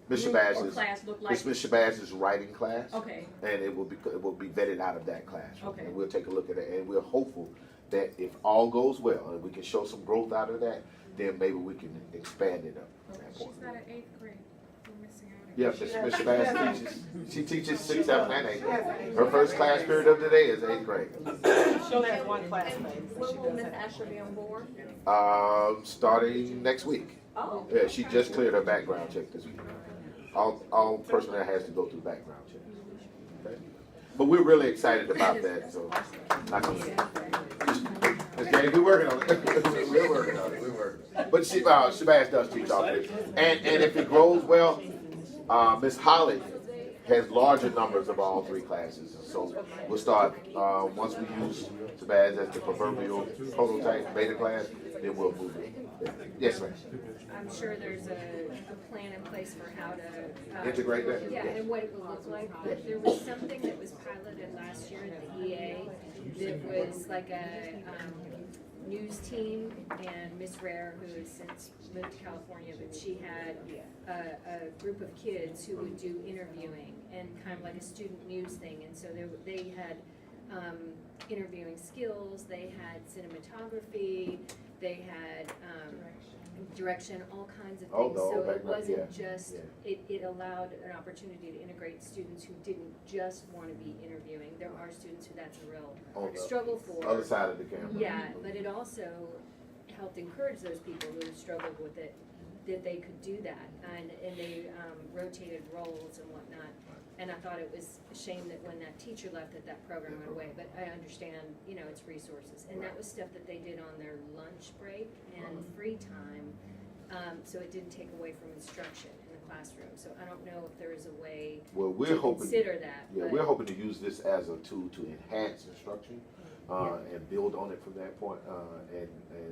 Ms. group Shabazz or is, class look like? it's Ms. Shabazz's writing class. Okay. And it will be vetted out of that classroom. Okay. And we'll take a look at it, and we're hopeful that if all goes well and we can show some growth out of that, then maybe we can expand it up. From that point. She's not in 8th grade. We're missing out. Yeah, Ms. Shabazz teaches. She teaches 6th, 7th, and 8th grade. Her first class period of the day is 8th grade. She only has one classmate. When will Miss Asher be on board? Starting next week. Oh. Yeah, she just cleared her background check this week. All personnel has to go through background check. Okay. But we're really excited about that. So, not gonna. Ms. Gaines, we're working on it. We're working on it. We're working. But Shabazz does teach all this, and if it grows well, Miss Holly has larger numbers of all 3 classes. So we'll start once we use Shabazz as the proverbial prototype beta class, then we'll move it. Yes, ma'am. I'm sure there's a plan in place for how to Integrate that? Yeah, and what it would look like. But there was something that was piloted last year at the EA that was like a news team, and Miss Rare, who has since moved to California, but she had a group of kids who would do interviewing and kind of like a student news thing. And so they had interviewing skills, they had cinematography, they had direction, all kinds of things. So it wasn't just, it allowed an opportunity to integrate students who didn't just want to be interviewing. There are students who that's a real struggle for. Other side of the camera. Yeah, but it also helped encourage those people who struggled with it, that they could do that. And they rotated roles and whatnot. And I thought it was a shame that when that teacher left that program went away, but I understand, you know, it's resources. And that was stuff that they did on their lunch break and free time, so it didn't take away from instruction in the classroom. So I don't know if there is a way to consider that. Yeah, we're hoping to use this as a tool to enhance instruction and build on it from that point. And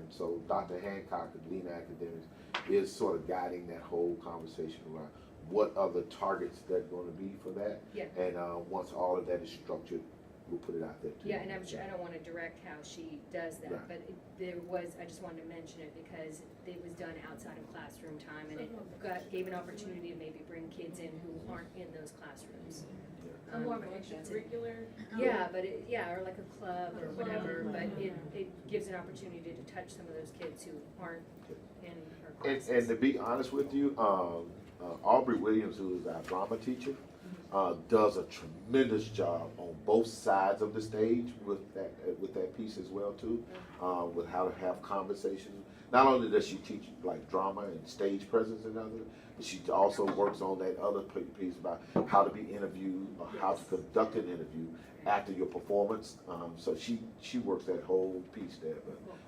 so Dr. Hancock at Lena Academics is sort of guiding that whole conversation around what are the targets that are going to be for that. Yeah. And once all of that is structured, we'll put it out there too. Yeah, and I'm sure, I don't want to direct how she does that, Right. but there was, I just wanted to mention it because it was done outside of classroom time, and it gave an opportunity to maybe bring kids in who aren't in those classrooms. More of an extracurricular. Yeah, but or like a club or whatever, but it gives an opportunity to touch some of those kids who aren't in her classes. And to be honest with you, Aubrey Williams, who is our drama teacher, does a tremendous job on both sides of the stage with that piece as well too, with how to have conversations. Not only does she teach like drama and stage presence and other, but she also works on that other piece about how to be interviewed or how to conduct an interview after your performance. So she works that whole piece there.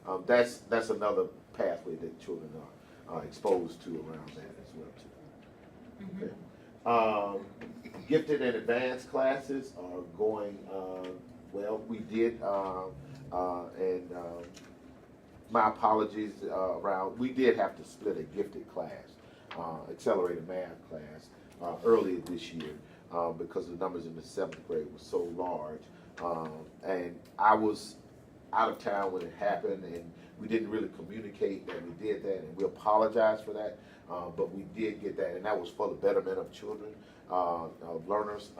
But that's another pathway that children are exposed to around that as well too. Okay. Gifted and advanced classes are going well. We did, and my apologies around, we did have to split a gifted class, accelerated math class, earlier this year because the numbers in the 7th grade were so large. And I was out of town when it happened, and we didn't really communicate that we did that, and we apologize for that. But we did get that, and that was for the betterment of children, of learners.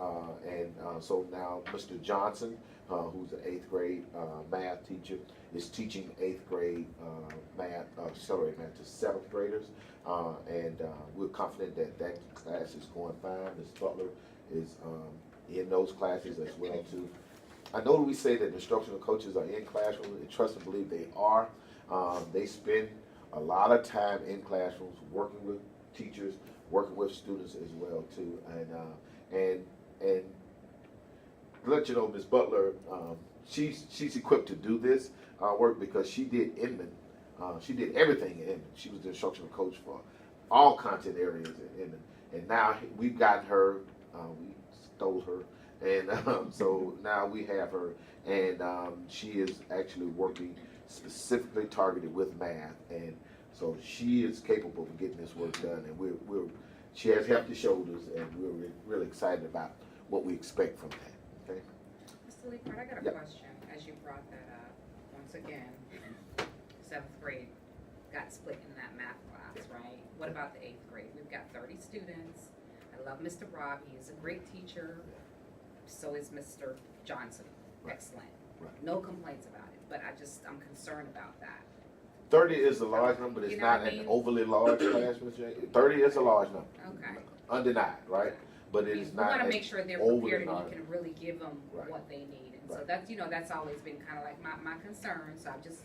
So now Mr. Johnson, who's an 8th grade math teacher, is teaching 8th grade math, accelerated math to 7th graders. We're confident that that class is going fine. Ms. Butler is in those classes as well too. I know we say that instructional coaches are in classrooms, and trust and believe they are. They spend a lot of time in classrooms working with teachers, working with students as well too. And to let you know, Ms. Butler, she's equipped to do this work because she did Inman. She did everything in Inman. She was the instructional coach for all content areas in Inman. And now we've gotten her, we stole her. And so now we have her, and she is actually working specifically targeted with math. And so she is capable of getting this work done. And she has hefty shoulders, and we're really excited about what we expect from that. Okay? Mr. Leapart, I got a question as you brought that up. Once again, 7th grade got split in that math class, right? What about the 8th grade? We've got 30 students. I love Mr. Rob. He is a great teacher. So is Mr. Johnson. Excellent. Right. No complaints about it, but I'm concerned about that. 30 is a large number, but it's not an overly large class, Ms. J. 30 is a large number. Okay. Undenied, right? But it is not. We want to make sure they're prepared and you can really give them what they need. And so that's, that's always been kind of like my concern. So I just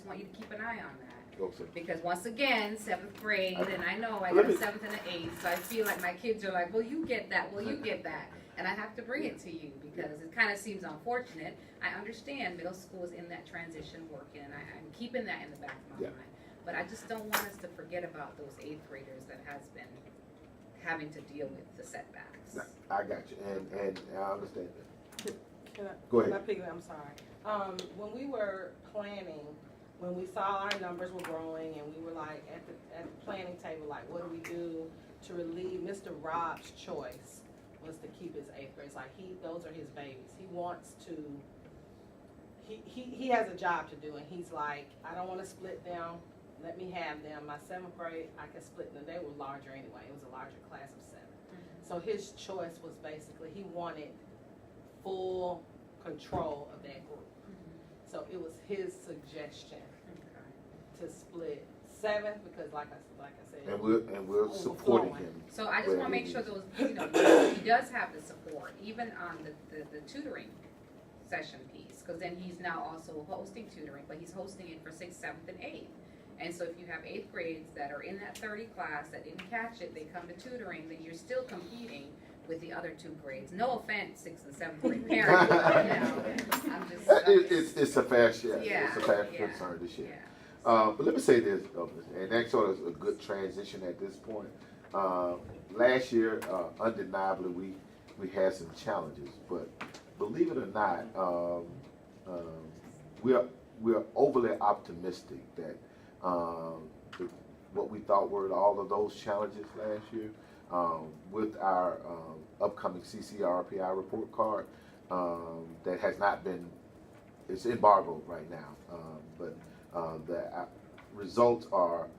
want you to keep an eye on that. Okay. Because once again, 7th grade, and I know I got a 7th and an 8th, so I feel like my kids are like, well, you get that, well, you get that. And I have to bring it to you because it kind of seems unfortunate. I understand middle school is in that transition working, and I'm keeping that in the back of my mind. But I just don't want us to forget about those 8th graders that has been having to deal with the setbacks. I got you, and I understand that. Go ahead. I'm sorry. When we were planning, when we saw our numbers were growing, and we were like at the planning table, like, what do we do to relieve? Mr. Rob's choice was to keep his 8th grade. It's like those are his babies. He wants to. He has a job to do, and he's like, I don't want to split them. Let me have them. My 7th grade, I can split them. They were larger anyway. It was a larger class of 7. So his choice was basically he wanted full control of that group. So it was his suggestion to split 7th because, like I said, and we're supporting him. So I just want to make sure those, he does have the support, even on the tutoring session piece, because then he's now also hosting tutoring, but he's hosting it for 6th, 7th, and 8th. And so if you have 8th grades that are in that 30 class that didn't catch it, they come to tutoring, then you're still competing with the other 2 grades. No offense, 6th and 7th grade parents, It's a fair share. Yeah, It's a fair concern this year. But let me say this, and that sort of is a good transition at this point. Last year, undeniably, we had some challenges, but believe it or not, we're overly optimistic that what we thought were all of those challenges last year, with our upcoming CCRPI report card, that has not been, it's embargoed right now, but the results are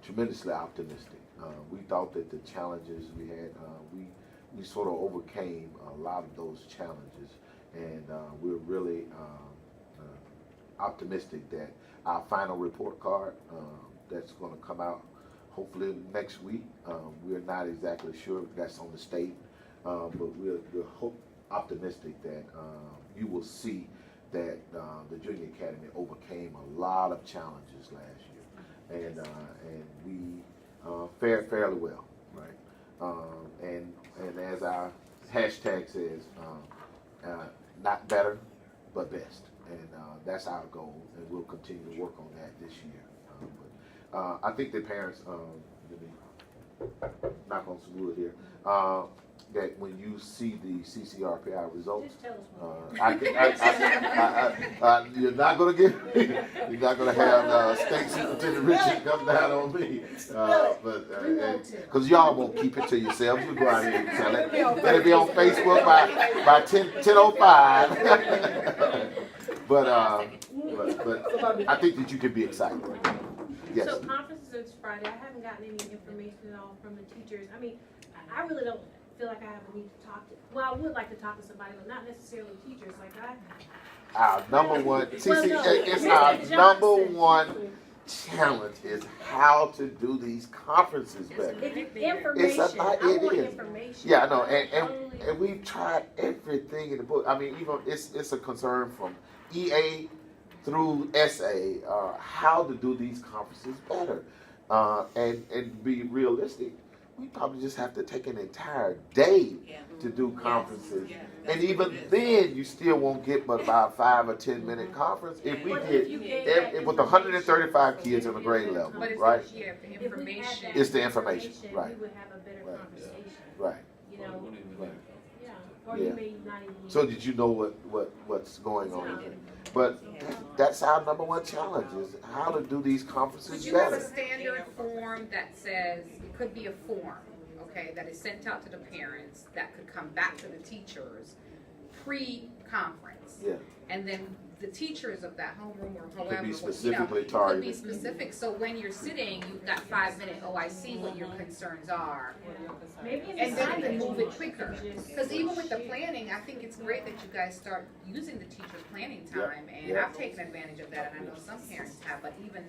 tremendously optimistic. We thought that the challenges we had, we sort of overcame a lot of those challenges, and we're really optimistic that our final report card that's going to come out hopefully next week. We're not exactly sure if that's on the state, but we're optimistic that you will see that the Junior Academy overcame a lot of challenges last year, and we fared fairly well, right? And as our hashtag says, not better, but best, and that's our goal, and we'll continue to work on that this year. But I think the parents, let me knock on some wood here, that when you see the CCRPI results, you're not going to you're not going to have State Superintendent Richard come down on me, because y'all won't keep it to yourselves. You go out here and tell it. Let it be on Facebook by 10:05. but I think that you can be excited. Yes. So conferences is Friday, I haven't gotten any information at all from the teachers. I mean, I really don't feel like I have a need to talk to, well, I would like to talk to somebody, but not necessarily teachers, like Our number one, it's Well, no, our Mr. number Johnson. one challenge is how to do these conferences better. If you, information, I it want is. information. Yeah, I know, and we've tried everything in the book. I mean, even it's a concern from EA through SA, how to do these conferences better, and be realistic. We probably just have to take an entire day to do conferences, and even then, you still won't get but about 5 or 10 minute conference if we did with 135 kids in the grade level, But it's right? the information. It's the information, right? We would have a better conversation, Right. you know, Right. yeah, or Yeah. you may not even. So did you know what's going on? But that's our number one challenge is how to do these conferences Would you have a better. standard form that says, it could be a form, okay, that is sent out to the parents, that could come back to the teachers pre-conference? Yeah. And then the teachers of that homeroom or Could however, be what- specifically Could be targeted. specific, so when you're sitting, you've got 5 minutes, oh, I see what your concerns are. Maybe in the And then you can signage move you it quicker. just- Because even with the planning, I think it's great that you guys start using the teacher's planning time. And Yeah. I've taken advantage of that, and I know some parents have, but even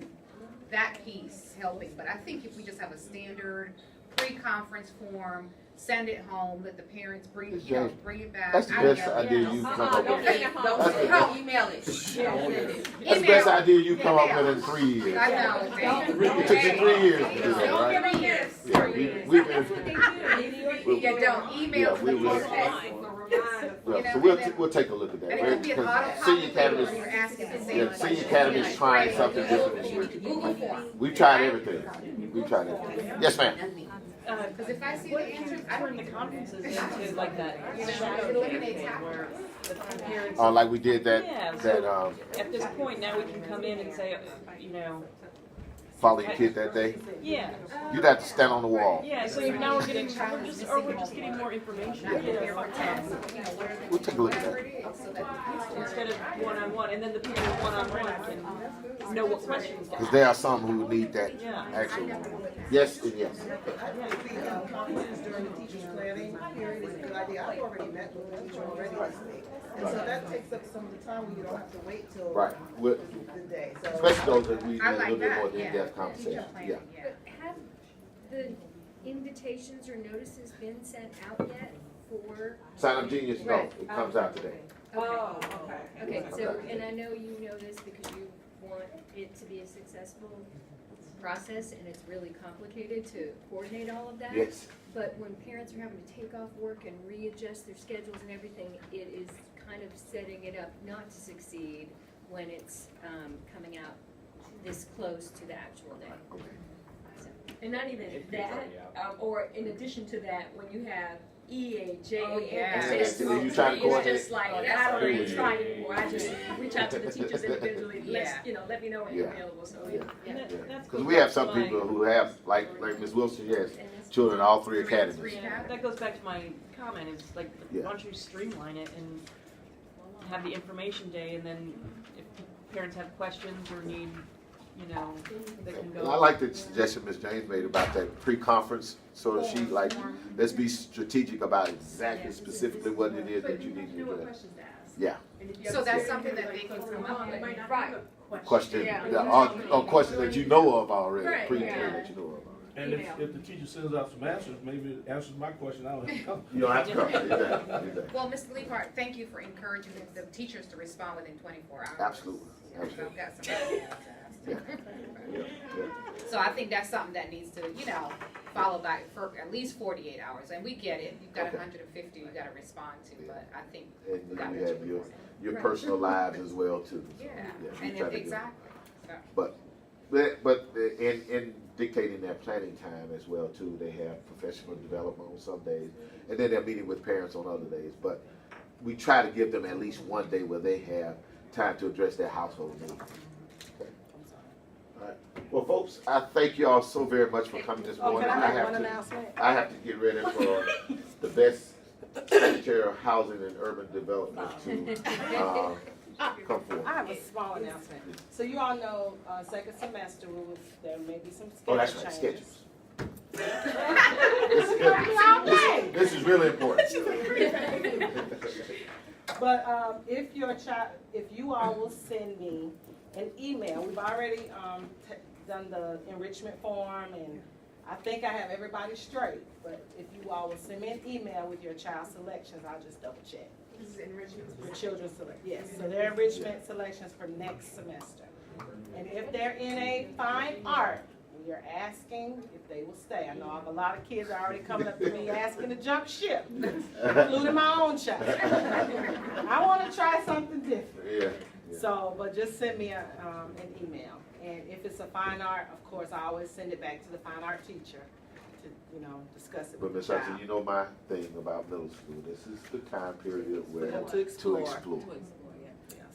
that piece helping. But I think if we just have a standard pre-conference form, send it home, let the parents bring it back. That's the best idea you come up with. Don't send it home. That's the- No, email it. That's the best idea you come up with in 3 years. I know, man. It took you 3 years to do that, right? 3 years. Yeah, we've been. Yeah, don't email Yeah, to we the will. parents. Yeah, so we'll take a look at that. And it could be an auto Because copy Senior Academy, when you're asking the same yeah, Senior Academy is trying something different this year. Google form. We've tried everything. We've tried everything. Yes, ma'am. Because if I see the answers, I turn don't the conferences into like that You know, shadow it eliminates thing half of where the parents. Like we did Yeah, that so at this point now we can come in and say, you know. follow your kid that day. Yeah. You'd have to stand on the wall. Yeah, so now we're getting, we're just getting more information, you know. We'll take a look at that. Instead of one-on-one, and then the people one-on-one can know what questions to Because ask. there are some who need that Yeah. actually. Yes and yes. The conferences during the teacher's planning period is a good idea. I've already met with the teacher already this week. And so that takes up some of the time when you don't have to wait till Right. We're- the day. So Especially those that we need I a little like bit that, more yeah. in-depth conversation. Teacher Yeah. planning, yeah. But have the invitations or notices been sent out yet for? Sign Up Genius, no, Right. it comes out today. Oh, okay, Yeah. so, and I know you know this because you want it to be a successful process and it's really complicated to coordinate all of that. Yes. But when parents are having to take off work and readjust their schedules and everything, it is kind of setting it up not to succeed when it's, coming out this close to the actual day. So, And not even that, or in addition to that, when you have EA, JA, Oh, yeah. it's And then you try to coordinate. just like, Oh, I that's don't great. even try anymore, I just reach out to the teachers individually, Yeah. let me know when you're Yeah. available, so, Yeah. yeah. Because we have some people who have, like Ms. Wilson, she has children in all 3 academies. Yeah, that goes back to my comment, is like, Yeah. why don't you streamline it and have the information day, and then if parents have questions or need, you know, they can go. And I like the suggestion Ms. James made about that pre-conference, sort of sheet, like, let's be strategic about exactly specifically what it is that you need to do. Yeah. So that's something that they can come up with. Right. Question, Yeah. or question that you know of already, Right, pre-plan yeah. that you know of already. And if the teacher sends out some answers, maybe it answers my question, I don't have to come. You don't have to come, exactly. Well, Mr. Leapart, thank you for encouraging the teachers to respond within 24 hours. Absolutely, Because I've got some ideas to Yeah. ask. Yeah, yeah. So I think that's something that needs to, follow by for at least 48 hours. And we get it, you've got Okay. 150 you've got to respond to, but I think And we got then to you have your personal lives as well too. So, Yeah, we and try to do- exactly. So- But in dictating their planning time as well too, they have professional development on some days, and then they're meeting with parents on other days. But we try to give them at least one day where they have time to address their household needs. Okay. All right. Well, folks, I thank you all so very much for coming this morning. I have to get ready for the best Secretary of Housing and Urban Development to come forward. I have a small announcement. So you all know, second semester, there may be some Oh, schedule that's right, changes. schedules. This is really important. But if you all will send me an email, we've already done the enrichment form, and I think I have everybody straight. But if you all will send me an email with your child selections, I'll just double check. This is enrichment. For children's select, yes, so they're enrichment selections for next semester. And if they're in a fine art, we are asking if they will stay. I know I have a lot of kids already coming up to me asking to jump ship, including my own child. I want to try something different. Yeah. So, but just send me an email. And if it's a fine art, of course, I always send it back to the fine art teacher to, discuss it But with Ms. the Hudson, child. you know my thing about middle school. This is the time period where To explore.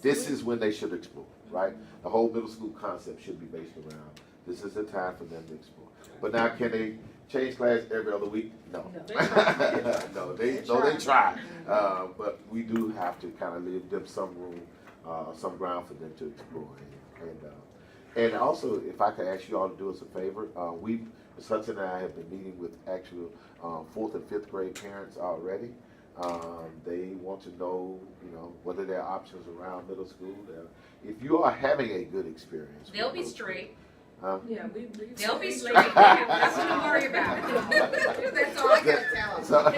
This is when they should explore, right? The whole middle school concept should be based around, this is the time for them to explore. But now, can they change class every other week? No. No, they try. But we do have to kind of leave them some room, some ground for them to explore. And also, if I could ask you all to do us a favor, Ms. Hudson and I have been meeting with actual 4th and 5th grade parents already. They want to know, what are their options around middle school. If you are having a good experience. They'll with be middle straight. school, Yeah, They'll be straight. That's what I'm worried about. That's all I gotta tell them. So-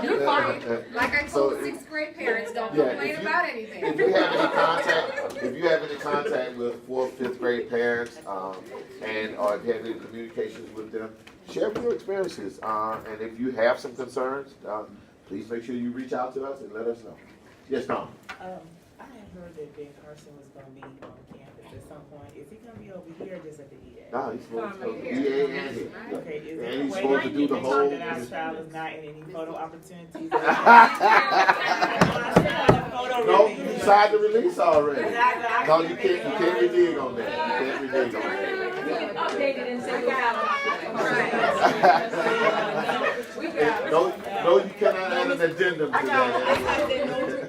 You're fine. Like I So told the 6th grade parents, don't Yeah, complain if you- about anything. If you have any contact with 4th, 5th grade parents, and or if you have any communications with them, share your experiences. And if you have some concerns, please make sure you reach out to us and let us know. Yes, Tom? I had heard that Ben Carson was gonna be on campus at some point. Is he gonna be over here or just at the EA? No, he's supposed to Come be here. EA and here. Okay, is And there a he's way supposed to that do you the can whole. talk that our child is not in any photo opportunities? No, you signed the release already. No, you can't renege on that. You can't renege on that. We can update it and say we got No, you cannot add an addendum to that.